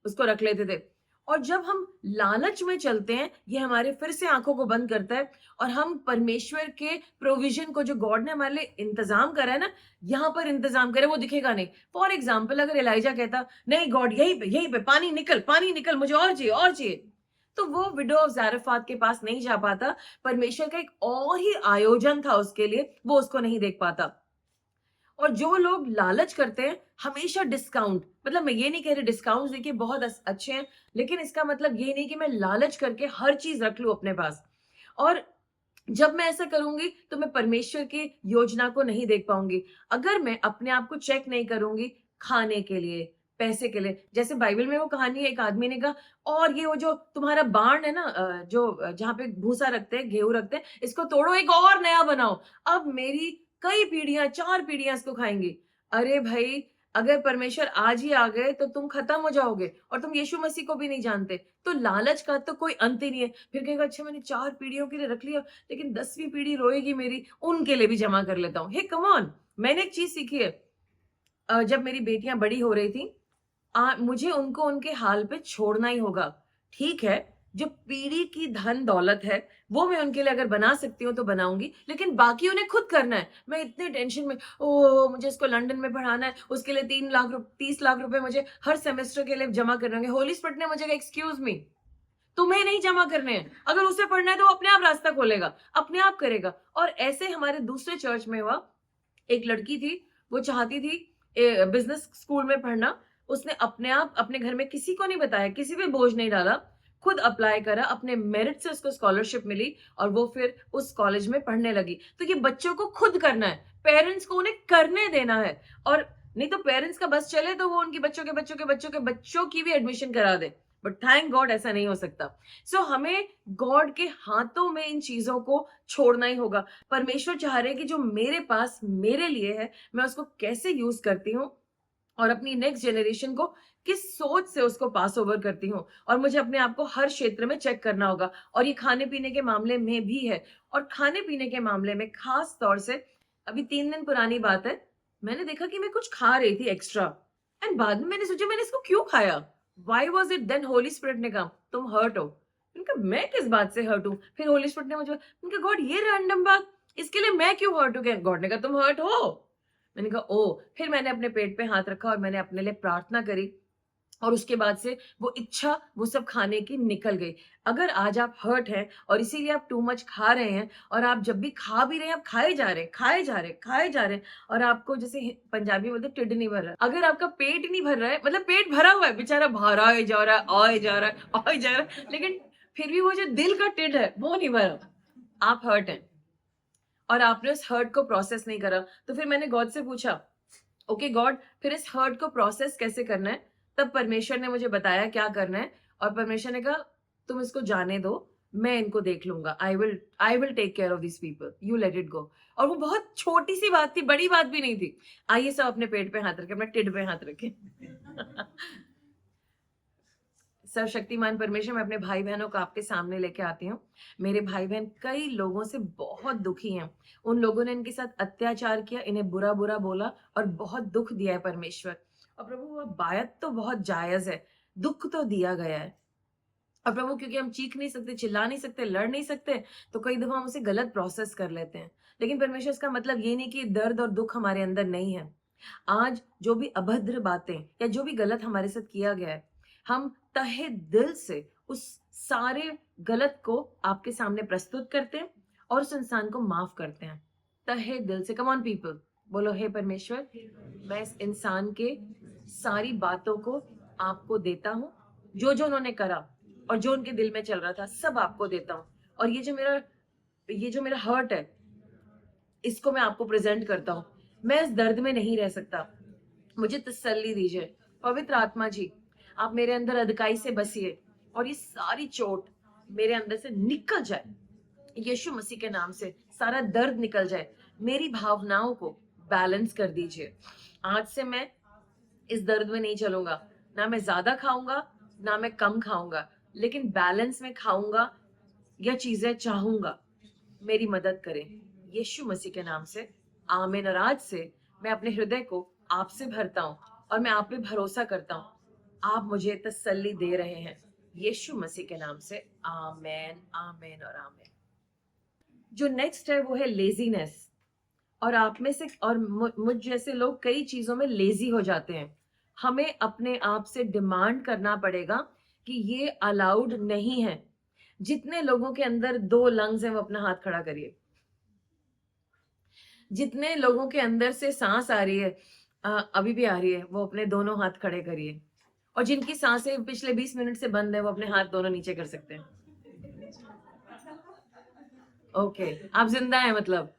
उसको रख लेते थे, और जब हम लालच में चलते हैं, ये हमारे फिर से आंखों को बंद करता है और हम परमेश्वर के प्रोविजन को जो गॉड ने हमारे लिए इंतजाम करा है ना, यहाँ पर इंतजाम करे, वो दिखेगा नहीं। फॉर एग्जाम्पल, अगर एलाइजा कहता नहीं गॉड यहीं पे पानी निकल, मुझे और चाहिए, तो वो विडो ऑफ ज़ारफात के पास नहीं जा पाता। परमेश्वर का एक और ही आयोजन था उसके लिए, वो उसको नहीं देख पाता। और जो लोग लालच करते हैं हमेशा डिस्काउंट, मतलब मैं ये नहीं कह रही डिस्काउंट देखिए बहुत अच्छे हैं, लेकिन इसका मतलब ये नहीं कि मैं लालच करके हर चीज रख लूं अपने पास। और जब मैं ऐसा करूंगी तो मैं परमेश्वर की योजना को नहीं देख पाऊंगी। अगर मैं अपने आप को चेक नहीं करूंगी खाने के लिए, पैसे के लिए, जैसे बाइबल में वो कहानी है, एक आदमी ने कहा और ये वो जो तुम्हारा बाण है ना, जो जहाँ पे भूसा रखते हैं, गेहूं रखते हैं, इसको तोड़ो, एक और नया बनाओ, अब मेरी कई पीढ़ियां, 4 पीढ़ियां इसको खाएंगी। अरे भाई, अगर परमेश्वर आज ही आ गए तो तुम खत्म हो जाओगे, और तुम यीशु मसीह को भी नहीं जानते। तो लालच का तो कोई अंत ही नहीं है। फिर कहेगा अच्छा मैंने 4 पीढ़ियों के लिए रख लिया, लेकिन 10वीं पीढ़ी रोएगी मेरी, उनके लिए भी जमा कर लेता हूँ। हे कम ऑन, मैंने एक चीज सीखी है, जब मेरी बेटियां बड़ी हो रही थी, मुझे उनको उनके हाल पे छोड़ना ही होगा। ठीक है, जो पीढ़ी की धन दौलत है वो मैं उनके लिए अगर बना सकती हूँ तो बनाऊंगी, लेकिन बाकी उन्हें खुद करना है। मैं इतने टेंशन में, ओ मुझे इसको लंदन में पढ़ाना है, उसके लिए 30 लाख रुपए मुझे हर सेमेस्टर के लिए जमा करने होंगे। होली स्पिरिट ने मुझे कहा एक्सक्यूज मी, तुम्हें नहीं जमा करने हैं, अगर उसे पढ़ना है तो अपने आप रास्ता खोलेगा, अपने आप करेगा। और ऐसे हमारे दूसरे चर्च में हुआ, एक लड़की थी, वो चाहती थी बिजनेस स्कूल में पढ़ना, उसने अपने आप अपने घर में किसी को नहीं बताया, किसी पे बोझ नहीं डाला, खुद अप्लाई करा, अपने मेरिट से उसको स्कॉलरशिप मिली और वो फिर उस कॉलेज में पढ़ने लगी। तो ये बच्चों को खुद करना है, पेरेंट्स को उन्हें करने देना है। और नहीं तो पेरेंट्स का बस चले तो वो उनकी बच्चों की भी एडमिशन करा दे, बट थैंक गॉड ऐसा नहीं हो सकता। सो हमें गॉड के हाथों में इन चीजों को छोड़ना ही होगा। परमेश्वर चाह रहे कि जो मेरे पास मेरे लिए है, मैं उसको कैसे यूज करती हूँ और अपनी नेक्स्ट जनरेशन को किस सोच से उसको पास ओवर करती हूँ। और मुझे अपने आप को हर क्षेत्र में चेक करना होगा, और ये खाने पीने के मामले में भी है। और खाने पीने के मामले में खास तौर से, अभी 3 दिन पुरानी बात है, मैंने देखा कि मैं कुछ खा रही थी एक्स्ट्रा, एंड बाद में मैंने सोचा मैंने इसको क्यों खाया, why was it, then Holy Spirit ने कहा तुम हर्ट हो। उनका मैं किस बात से हर्ट हूँ? फिर होली स्पिरिट ने मुझे उनका, गॉड ये रैंडम बात, इसके लिए मैं क्यों हर्ट हूँ? गॉड ने कहा तुम हर्ट हो। मैंने कहा ओ। फिर मैंने अपने पेट पे हाथ रखा और मैंने अपने लिए प्रार्थना करी, और उसके बाद से वो इच्छा वो सब खाने की निकल गई। अगर आज आप हर्ट हैं और इसीलिए आप टू मच खा रहे हैं, और आप जब भी खा भी रहे हैं आप खाए जा रहे हैं, और आपको जैसे पंजाबी बोलते टिड नहीं भर रहा, अगर आपका पेट नहीं भर रहा है, मतलब पेट भरा हुआ है, बेचारा भरा जा रहा है, आए जा रहा है, लेकिन फिर भी वो जो दिल का टिड है वो नहीं भरा, आप हर्ट हैं। और आपने उस हर्ट को प्रोसेस नहीं करा। तो फिर मैंने गॉड से पूछा, ओके गॉड, फिर इस हर्ट को प्रोसेस कैसे करना है? तब परमेश्वर ने मुझे बताया क्या करना है, और परमेश्वर ने कहा तुम इसको जाने दो, मैं इनको देख लूंगा, I will take care of this people, you let it go. और वो बहुत छोटी सी बात थी, बड़ी बात भी नहीं थी। आइए सब अपने पेट पे हाथ रखें, अपने टिड पे हाथ रखें। सर्वशक्तिमान परमेश्वर, मैं अपने भाई बहनों को आपके सामने लेके आती हूँ। मेरे भाई बहन कई लोगों से बहुत दुखी हैं। उन लोगों ने इनके साथ अत्याचार किया, इन्हें बुरा बुरा बोला और बहुत दुख दिया है परमेश्वर। और प्रभु वो बायत तो बहुत जायज है, दुख तो दिया गया है। और प्रभु क्योंकि हम चीख नहीं सकते, चिल्ला नहीं सकते, लड़ नहीं सकते, तो कई दफा हम उसे गलत प्रोसेस कर लेते हैं। लेकिन परमेश्वर इसका मतलब ये नहीं कि दर्द और दुख हमारे अंदर नहीं है। आज जो भी अभद्र बातें या जो भी गलत हमारे साथ किया गया है, हम तहे दिल से उस सारे गलत को आपके सामने प्रस्तुत करते हैं और उस इंसान को माफ करते हैं तहे दिल से। कम ऑन पीपल, बोलो हे परमेश्वर, मैं इस इंसान के सारी बातों को आपको देता हूँ, जो जो उन्होंने करा और जो उनके दिल में चल रहा था सब आपको देता हूँ। और ये जो मेरा हर्ट है, इसको मैं आपको प्रेजेंट करता हूँ। मैं इस दर्द में नहीं रह सकता, मुझे तसल्ली दीजिए। पवित्र आत्मा जी, आप मेरे अंदर अधिकाई से बसिए और ये सारी चोट मेरे अंदर से निकल जाए। यीशु मसीह के नाम से सारा दर्द निकल जाए। मेरी भावनाओं को बैलेंस कर दीजिए। आज से मैं इस दर्द में नहीं चलूंगा, ना मैं ज्यादा खाऊंगा ना मैं कम खाऊंगा, लेकिन बैलेंस में खाऊंगा या चीजें चाहूंगा। मेरी मदद करें यीशु मसीह के नाम से, आमीन। और आज से मैं अपने हृदय को आपसे भरता हूँ और मैं आप पे भरोसा करता हूँ। आप मुझे तसल्ली दे रहे हैं यीशु मसीह के नाम से, आमीन, आमीन और आमीन। जो नेक्स्ट है वो है लेजीनेस। और आप में से और मुझ जैसे लोग कई चीजों में लेजी हो जाते हैं। हमें अपने आप से डिमांड करना पड़ेगा कि ये अलाउड नहीं है। जितने लोगों के अंदर 2 लंग्स हैं वो अपना हाथ खड़ा करिए। जितने लोगों के अंदर से सांस आ रही है, अभी भी आ रही है, वो अपने दोनों हाथ खड़े करिए। और जिनकी सांसें पिछले 20 मिनट से बंद है, वो अपने हाथ दोनों नीचे कर सकते हैं। ओके, आप जिंदा हैं। मतलब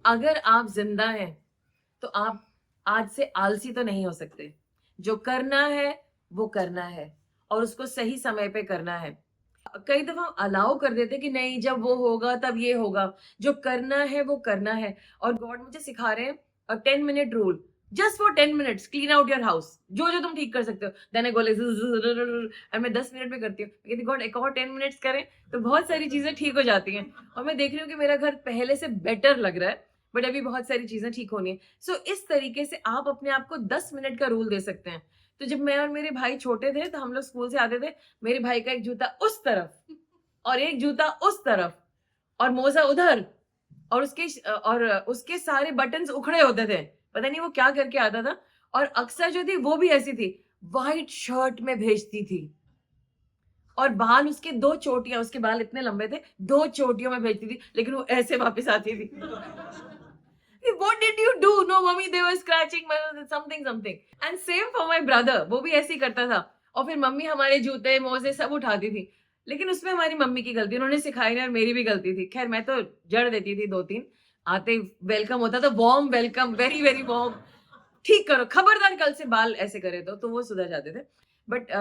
अगर आप जिंदा हैं तो आप आज से आलसी तो नहीं हो सकते। जो करना है वो करना है और उसको सही समय पे करना है। कई दफा अलाउ कर देते कि नहीं, जब वो होगा तब ये होगा। जो करना है वो करना है। और गॉड मुझे सिखा रहे हैं 10 minute rule, just for 10 minutes clean out your house. जो जो तुम ठीक कर सकते हो। देन आई गो लाइक, और मैं 10 मिनट में करती हूँ। कहती गॉड एक और 10 मिनट्स करें तो बहुत सारी चीजें ठीक हो जाती हैं। और मैं देख रही हूँ कि मेरा घर पहले से बेटर लग रहा है, बट अभी बहुत सारी चीजें ठीक होनी है। सो इस तरीके से आप अपने आप को 10 मिनट का रूल दे सकते हैं। तो जब मैं और मेरे भाई छोटे थे तो हम लोग स्कूल से आते थे, मेरे भाई का एक जूता उस तरफ और एक जूता उस तरफ और मोजा उधर, और उसके सारे बटन्स उखड़े होते थे। पता नहीं वो क्या करके आता था। और अक्सर जो थी वो भी ऐसी थी, व्हाइट शर्ट में भेजती थी। और बाल उसके 2 चोटियां, उसके बाल इतने लंबे थे, 2 चोटियों में भेजती थी, लेकिन वो ऐसे वापस आती थी। What did you do? No, mommy, they were scratching something. And same for my brother. वो भी ऐसे ही करता था। और फिर मम्मी हमारे जूते मोजे सब उठाती थी, लेकिन उसमें हमारी मम्मी की गलती, उन्होंने सिखाई नहीं और मेरी भी गलती थी। खैर मैं तो जड़ देती थी 2-3, आते वेलकम होता था, warm welcome, very very warm, ठीक करो, खबरदार कल से बाल ऐसे करे तो वो सुधर जाते थे। बट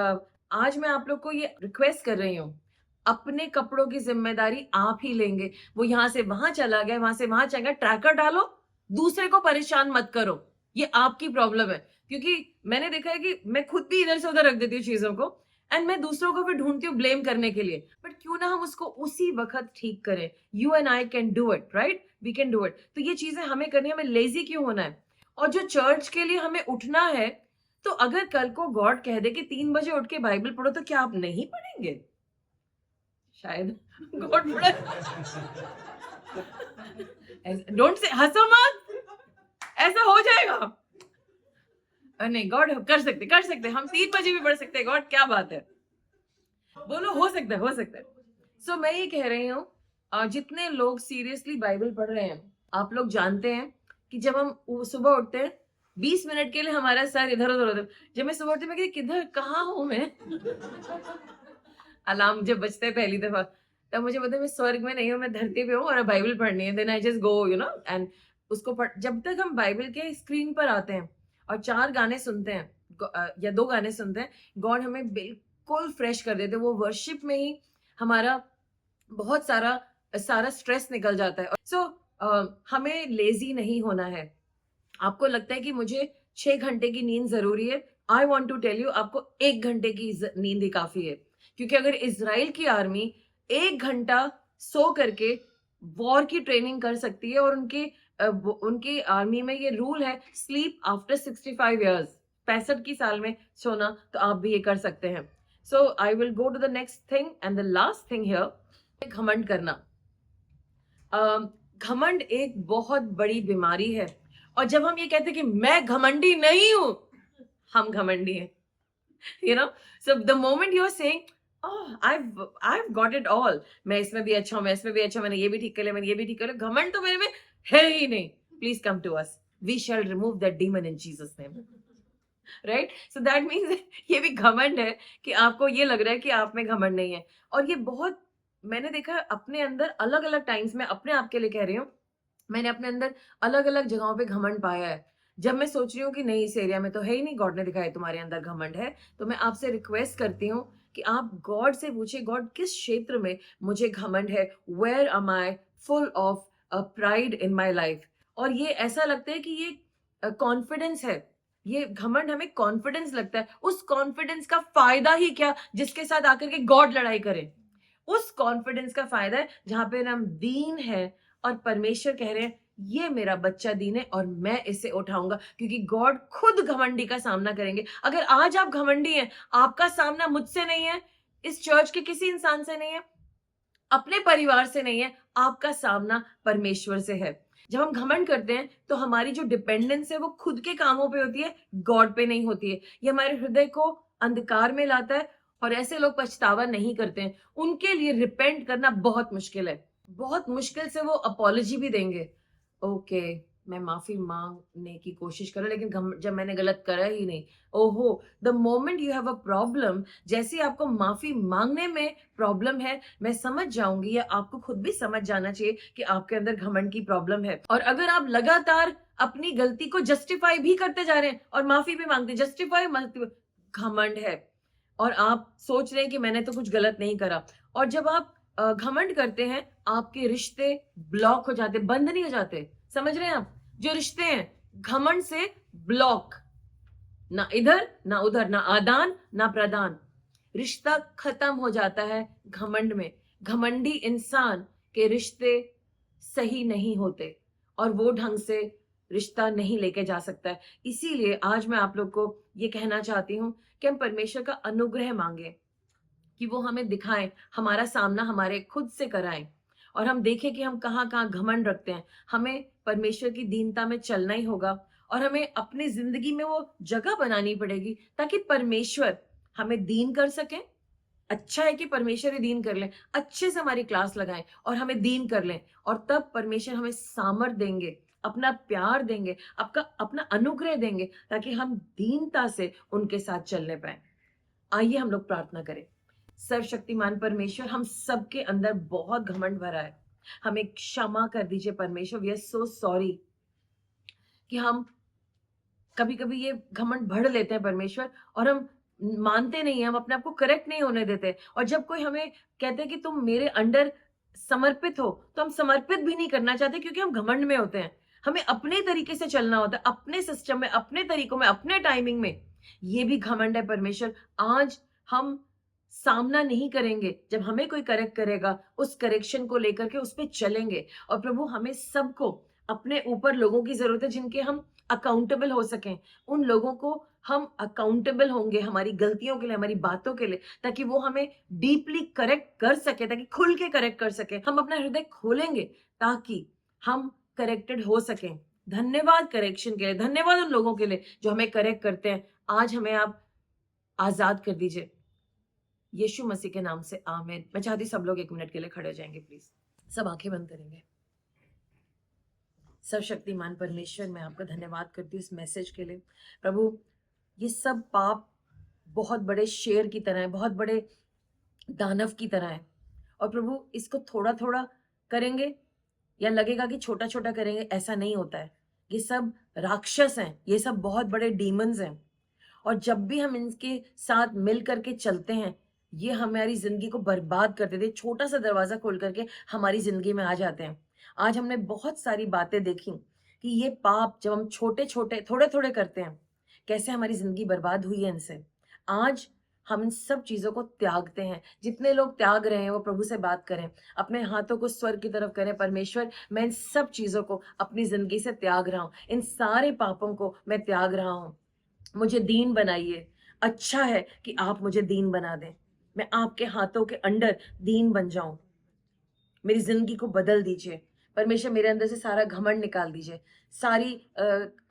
आज मैं आप लोग को ये रिक्वेस्ट कर रही हूँ, अपने कपड़ों की जिम्मेदारी आप ही लेंगे। वो यहाँ से वहां चला गया, वहां से वहां चला गया, ट्रैकर डालो, दूसरे को परेशान मत करो। ये आपकी प्रॉब्लम है। क्योंकि मैंने देखा है कि मैं खुद भी इधर से उधर रख देती हूँ चीजों को, एंड मैं दूसरों को फिर ढूंढती हूँ ब्लेम करने के लिए। बट क्यों ना हम उसको उसी वक्त ठीक करें। You and I can do it, right? We can do it. तो ये चीजें हमें करनी है। हमें लेजी क्यों होना है? और जो चर्च के लिए हमें उठना है, तो अगर कल को गॉड कह दे कि 3 बजे उठ के बाइबल पढ़ो, तो क्या आप नहीं पढ़ेंगे? शायद गॉड पढ़े। डोंट से, हंसो मत, ऐसा हो जाएगा। नहीं, गॉड कर सकते, हम 3 बजे भी पढ़ सकते हैं। गॉड क्या बात है, बोलो, हो सकता है। सो मैं ये कह रही हूँ, जितने लोग सीरियसली बाइबल पढ़ रहे हैं, आप लोग जानते हैं कि जब हम सुबह उठते हैं 20 मिनट के लिए हमारा सर इधर उधर होता है। जब मैं सुबह उठती मैं किधर, कहाँ हूँ मैं? अलार्म जब बजते हैं पहली दफा, तब मुझे पता है मैं स्वर्ग में नहीं हूँ, मैं धरती पे हूँ और बाइबल पढ़नी है, then I just go you know and उसको पढ़। जब तक हम बाइबल के स्क्रीन पर आते हैं और 4 गाने सुनते हैं या 2 गाने सुनते हैं, गॉड हमें बिल्कुल फ्रेश कर देते हैं। वो वर्शिप में ही हमारा बहुत सारा स्ट्रेस निकल जाता है। सो हमें लेजी नहीं होना है। आपको लगता है कि मुझे 6 घंटे की नींद जरूरी है, I want to tell you आपको 1 घंटे की नींद ही काफी है। क्योंकि अगर इजराइल की आर्मी 1 घंटा सो करके वॉर की ट्रेनिंग कर सकती है, और उनकी आर्मी में ये रूल है स्लीप आफ्टर 65 ईयर्स, 65 की साल में सोना, तो आप भी ये कर सकते हैं। So I will go to the next thing and the last thing here, घमंड करना। घमंड एक बहुत बड़ी बीमारी है, और जब हम ये कहते हैं कि मैं घमंडी नहीं हूं, हम घमंडी हैं, you know. So the moment you're saying, oh, I've got it all, मैं इसमें भी अच्छा हूं, मैं इसमें भी अच्छा हूं, मैंने ये भी ठीक कर लिया, मैंने ये भी ठीक कर लिया, घमंड तो मेरे में है ही नहीं। Please come to us, we shall remove that demon in Jesus name, right? So that means ये भी घमंड है कि आपको ये लग रहा है कि आप में घमंड नहीं है। और ये बहुत मैंने देखा अपने अंदर अलग अलग टाइम्स में, अपने आप के लिए कह रही हूँ, मैंने अपने अंदर अलग अलग जगहों पे घमंड पाया है। जब मैं सोच रही हूँ कि नहीं, इस एरिया में तो है ही नहीं, गॉड ने दिखाया तुम्हारे अंदर घमंड है, तो मैं आपसे रिक्वेस्ट करती हूँ कि आप गॉड से पूछिए, गॉड किस क्षेत्र में मुझे घमंड है, where am I full of pride in my life. और ये ऐसा लगता है कि ये कॉन्फिडेंस है, ये घमंड हमें कॉन्फिडेंस लगता है। उस कॉन्फिडेंस का फायदा ही क्या जिसके साथ आकर के गॉड लड़ाई करे। उस कॉन्फिडेंस का फायदा है जहां पे हम दीन है और परमेश्वर कह रहे हैं ये मेरा बच्चा दीन है और मैं इसे उठाऊंगा, क्योंकि गॉड खुद घमंडी का सामना करेंगे। अगर आज आप घमंडी हैं, आपका सामना मुझसे नहीं है, इस चर्च के किसी इंसान से नहीं है, अपने परिवार से नहीं है, आपका सामना परमेश्वर से है। जब हम घमंड करते हैं तो हमारी जो डिपेंडेंस है वो खुद के कामों पे होती है, गॉड पे नहीं होती है। ये हमारे हृदय को अंधकार में लाता है, और ऐसे लोग पछतावा नहीं करते हैं। उनके लिए रिपेंट करना बहुत मुश्किल है, बहुत मुश्किल से वो अपॉलॉजी भी देंगे, ओके मैं माफी मांगने की कोशिश करूं, लेकिन जब मैंने गलत करा ही नहीं, ओहो the moment you have a problem, जैसे आपको माफी मांगने में प्रॉब्लम है, मैं समझ जाऊंगी, या आपको खुद भी समझ जाना चाहिए कि आपके अंदर घमंड की प्रॉब्लम है। और अगर आप लगातार अपनी गलती को जस्टिफाई भी करते जा रहे हैं और माफी भी मांगते, जस्टिफाई घमंड है, और आप सोच रहे हैं कि मैंने तो कुछ गलत नहीं करा। और जब आप घमंड करते हैं, आपके रिश्ते ब्लॉक हो जाते, बंद नहीं हो जाते। समझ रहे हैं आप? जो रिश्ते हैं घमंड से ब्लॉक, ना इधर ना उधर, ना आदान ना प्रदान, रिश्ता खत्म हो जाता है घमंड में। घमंडी इंसान के रिश्ते सही नहीं होते और वो ढंग से रिश्ता नहीं लेके जा सकता है। इसीलिए आज मैं आप लोग को ये कहना चाहती हूँ कि हम परमेश्वर का अनुग्रह मांगे कि वो हमें दिखाएं, हमारा सामना हमारे खुद से कराएं, और हम देखें कि हम कहाँ कहाँ घमंड रखते हैं। हमें परमेश्वर की दीनता में चलना ही होगा, और हमें अपनी जिंदगी में वो जगह बनानी पड़ेगी ताकि परमेश्वर हमें दीन कर सके। अच्छा है कि परमेश्वर ही दीन कर लें, अच्छे से हमारी क्लास लगाएं और हमें दीन कर लें, और तब परमेश्वर हमें सामर्थ देंगे, अपना प्यार देंगे, अपना अनुग्रह देंगे, ताकि हम दीनता से उनके साथ चलने पाए। आइए हम लोग प्रार्थना करें। सर्वशक्तिमान परमेश्वर, हम सबके अंदर बहुत घमंड भरा है, हमें क्षमा कर दीजिए परमेश्वर। वी आर सो सॉरी कि हम कभी कभी ये घमंड भर लेते हैं परमेश्वर, और हम मानते नहीं है, हम अपने आप को करेक्ट नहीं होने देते। और जब कोई हमें कहते हैं कि तुम मेरे अंडर समर्पित हो, तो हम समर्पित भी नहीं करना चाहते, क्योंकि हम घमंड में होते हैं। हमें अपने तरीके से चलना होता है, अपने सिस्टम में, अपने तरीकों में, अपने टाइमिंग में। ये भी घमंड है परमेश्वर। आज हम सामना नहीं करेंगे, जब हमें कोई करेक्ट करेगा उस करेक्शन को लेकर के उस पर चलेंगे। और प्रभु, हमें सबको अपने ऊपर लोगों की जरूरत है जिनके हम अकाउंटेबल हो सकें। उन लोगों को हम अकाउंटेबल होंगे हमारी गलतियों के लिए, हमारी बातों के लिए, ताकि वो हमें डीपली करेक्ट कर सके, ताकि खुल के करेक्ट कर सके। हम अपना हृदय खोलेंगे ताकि हम करेक्टेड हो सकें। धन्यवाद करेक्शन के लिए, धन्यवाद उन लोगों के लिए जो हमें करेक्ट करते हैं। आज हमें आप आजाद कर दीजिए, यीशु मसीह के नाम से आमीन। मैं चाहती सब लोग 1 मिनट के लिए खड़े हो जाएंगे, प्लीज सब आंखें बंद करेंगे। सर्वशक्तिमान परमेश्वर, मैं आपका धन्यवाद करती हूँ इस मैसेज के लिए। प्रभु, ये सब पाप बहुत बड़े शेर की तरह है, बहुत बड़े दानव की तरह है, और प्रभु इसको थोड़ा थोड़ा करेंगे या लगेगा कि छोटा छोटा करेंगे, ऐसा नहीं होता है। ये सब राक्षस हैं, ये सब बहुत बड़े डीमंस हैं, और जब भी हम इनके साथ मिल करके चलते हैं, ये हमारी जिंदगी को बर्बाद कर देते हैं। छोटा सा दरवाजा खोल करके हमारी जिंदगी में आ जाते हैं। आज हमने बहुत सारी बातें देखी कि ये पाप जब हम छोटे छोटे थोड़े थोड़े करते हैं, कैसे हमारी जिंदगी बर्बाद हुई है इनसे। आज हम इन सब चीजों को त्यागते हैं। जितने लोग त्याग रहे हैं वो प्रभु से बात करें, अपने हाथों को स्वर्ग की तरफ करें। परमेश्वर, मैं इन सब चीजों को अपनी जिंदगी से त्याग रहा हूँ, इन सारे पापों को मैं त्याग रहा हूँ। मुझे दीन बनाइए। अच्छा है कि आप मुझे दीन बना दें, मैं आपके हाथों के अंडर दीन बन जाऊं। मेरी जिंदगी को बदल दीजिए परमेश्वर। मेरे अंदर से सारा घमंड निकाल दीजिए, सारी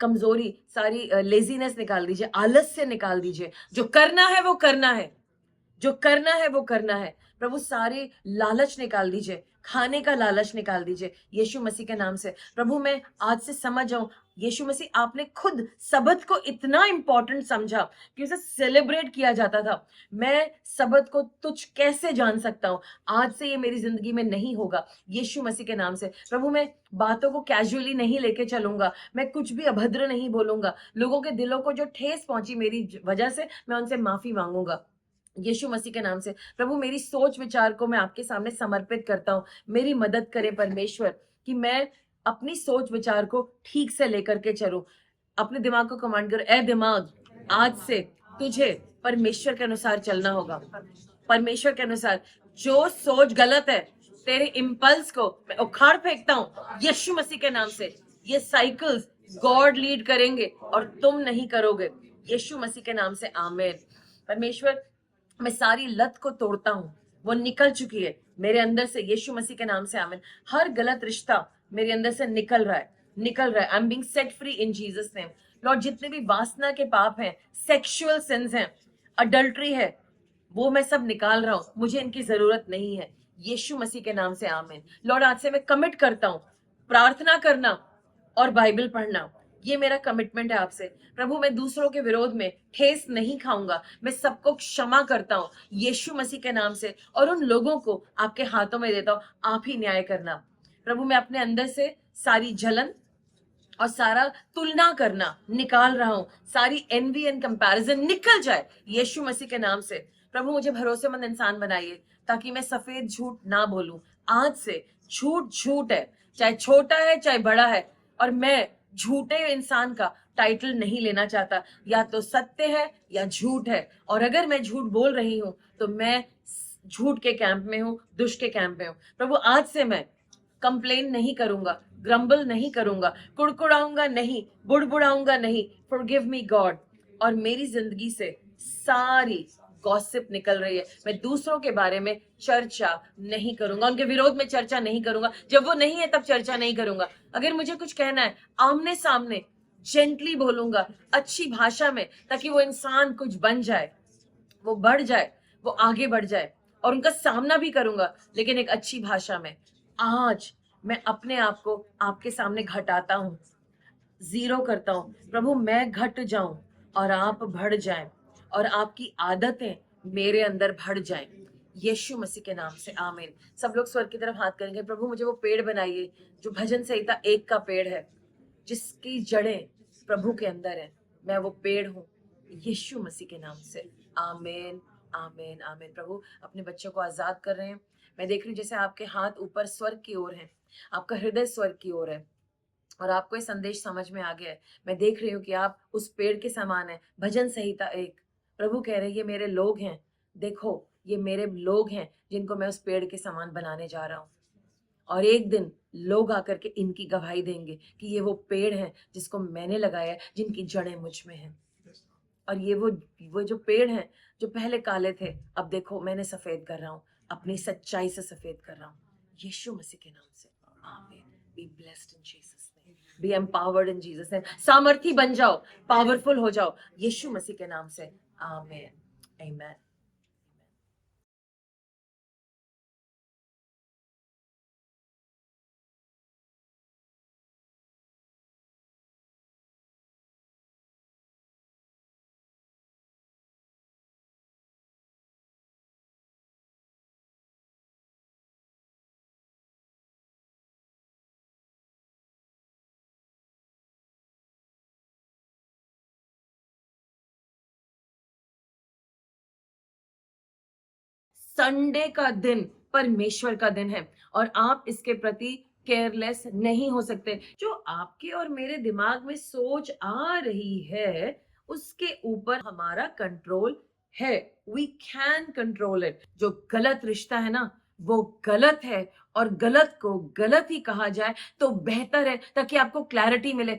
कमजोरी, सारी लेजीनेस निकाल दीजिए, आलस्य निकाल दीजिए। जो करना है वो करना है, जो करना है वो करना है। प्रभु सारे लालच निकाल दीजिए, खाने का लालच निकाल दीजिए यीशु मसीह के नाम से। प्रभु मैं आज से समझ जाऊं, यीशु मसीह आपने खुद सबत को इतना इंपॉर्टेंट समझा कि उसे सेलिब्रेट किया जाता था। मैं सबत को तुच्छ कैसे जान सकता हूं? आज से ये मेरी जिंदगी में नहीं होगा यीशु मसीह के नाम से। प्रभु मैं बातों को कैजुअली नहीं लेके चलूंगा, मैं कुछ भी अभद्र नहीं बोलूंगा। लोगों के दिलों को जो ठेस पहुंची मेरी वजह से, मैं उनसे माफी मांगूंगा यीशु मसीह के नाम से। प्रभु मेरी सोच विचार को मैं आपके सामने समर्पित करता हूं। मेरी मदद करें परमेश्वर कि मैं अपनी सोच विचार को ठीक से लेकर के चलूं। अपने दिमाग को कमांड करो, ए दिमाग, आज से तुझे परमेश्वर के अनुसार चलना होगा। परमेश्वर के अनुसार जो सोच गलत है, तेरे इम्पल्स को मैं उखाड़ फेंकता हूं यीशु मसीह के नाम से। ये साइकिल्स गॉड लीड करेंगे और तुम नहीं करोगे यीशु मसीह के नाम से। आमीन। परमेश्वर मैं सारी लत को तोड़ता हूं, वो निकल चुकी है मेरे अंदर से यीशु मसीह के नाम से। आमीन। हर गलत रिश्ता मेरे अंदर से निकल रहा है, निकल रहा है। I am being set free in Jesus name. Lord जितने भी वासना के पाप हैं, सेक्सुअल सिंस हैं, अडल्ट्री है, वो मैं सब निकाल रहा हूं। मुझे इनकी जरूरत नहीं है यीशु मसीह के नाम से। आमीन। लॉर्ड आज से मैं कमिट करता हूं प्रार्थना करना और बाइबल पढ़ना, ये मेरा कमिटमेंट है आपसे। प्रभु मैं दूसरों के विरोध में ठेस नहीं खाऊंगा, मैं सबको क्षमा करता हूँ यीशु मसीह के नाम से, और उन लोगों को आपके हाथों में देता हूँ, आप ही न्याय करना। प्रभु मैं अपने अंदर से सारी जलन और सारा तुलना करना निकाल रहा हूं, सारी एनवी एंड कंपैरिजन निकल जाए यीशु मसीह के नाम से। प्रभु मुझे भरोसेमंद इंसान बनाइए ताकि मैं सफेद झूठ ना बोलूं। आज से झूठ झूठ है, चाहे छोटा है चाहे बड़ा है, और मैं झूठे इंसान का टाइटल नहीं लेना चाहता। या तो सत्य है या झूठ है, और अगर मैं झूठ बोल रही हूं तो मैं झूठ के कैंप में हूं, दुष्ट के कैंप में हूं। प्रभु आज से मैं कंप्लेन नहीं करूंगा, ग्रम्बल नहीं करूंगा, कुड़कुड़ाऊंगा नहीं, बुड़बुड़ाऊंगा नहीं। Forgive me God. और मेरी जिंदगी से सारी गॉसिप निकल रही है। मैं दूसरों के बारे में चर्चा नहीं करूंगा, उनके विरोध में चर्चा नहीं करूंगा। जब वो नहीं है तब चर्चा नहीं करूंगा। अगर मुझे कुछ कहना है आमने सामने जेंटली बोलूंगा, अच्छी भाषा में, ताकि वो इंसान कुछ बन जाए, वो बढ़ जाए, वो आगे बढ़ जाए, और उनका सामना भी करूंगा लेकिन एक अच्छी भाषा में। आज मैं अपने आप को आपके सामने घटाता हूं, जीरो करता हूं। प्रभु मैं घट जाऊं और आप बढ़ जाएं, और आपकी आदतें मेरे अंदर बढ़ जाएं यीशु मसीह के नाम से। आमीन। सब लोग स्वर्ग की तरफ हाथ करेंगे। प्रभु मुझे वो पेड़ बनाइए जो भजन संहिता 1 का पेड़ है, जिसकी जड़ें प्रभु के अंदर है। मैं वो पेड़ हूं यीशु मसीह के नाम से। आमीन, आमीन, आमीन। प्रभु अपने बच्चों को आजाद कर रहे हैं। मैं देख रही हूँ जैसे आपके हाथ ऊपर स्वर्ग की ओर है, आपका हृदय स्वर्ग की ओर है, और आपको ये संदेश समझ में आ गया है। मैं देख रही हूँ कि आप उस पेड़ के समान है। भजन संहिता 1। प्रभु कह रहे हैं ये मेरे लोग हैं, देखो ये मेरे लोग हैं जिनको मैं उस पेड़ के समान बनाने जा रहा हूँ। और एक दिन लोग आकर के इनकी गवाही देंगे कि ये वो पेड़ है जिसको मैंने लगाया है, जिनकी जड़ें मुझ में हैं। और ये वो जो पेड़ हैं जो पहले काले थे, अब देखो मैंने सफेद कर रहा हूँ, अपनी सच्चाई से सफेद कर रहा हूँ यीशु मसीह के नाम से। आमीन। Be blessed in Jesus name, B empowered in Jesus name. सामर्थी बन जाओ, पावरफुल हो जाओ यीशु मसीह के नाम से। आमीन, आमीन। संडे का दिन परमेश्वर का दिन है और आप इसके प्रति केयरलेस नहीं हो सकते। जो आपके और मेरे दिमाग में सोच आ रही है उसके ऊपर हमारा कंट्रोल है। We can control it. जो गलत रिश्ता है ना वो गलत है और गलत को गलत ही कहा जाए तो बेहतर है, ताकि आपको क्लैरिटी मिले।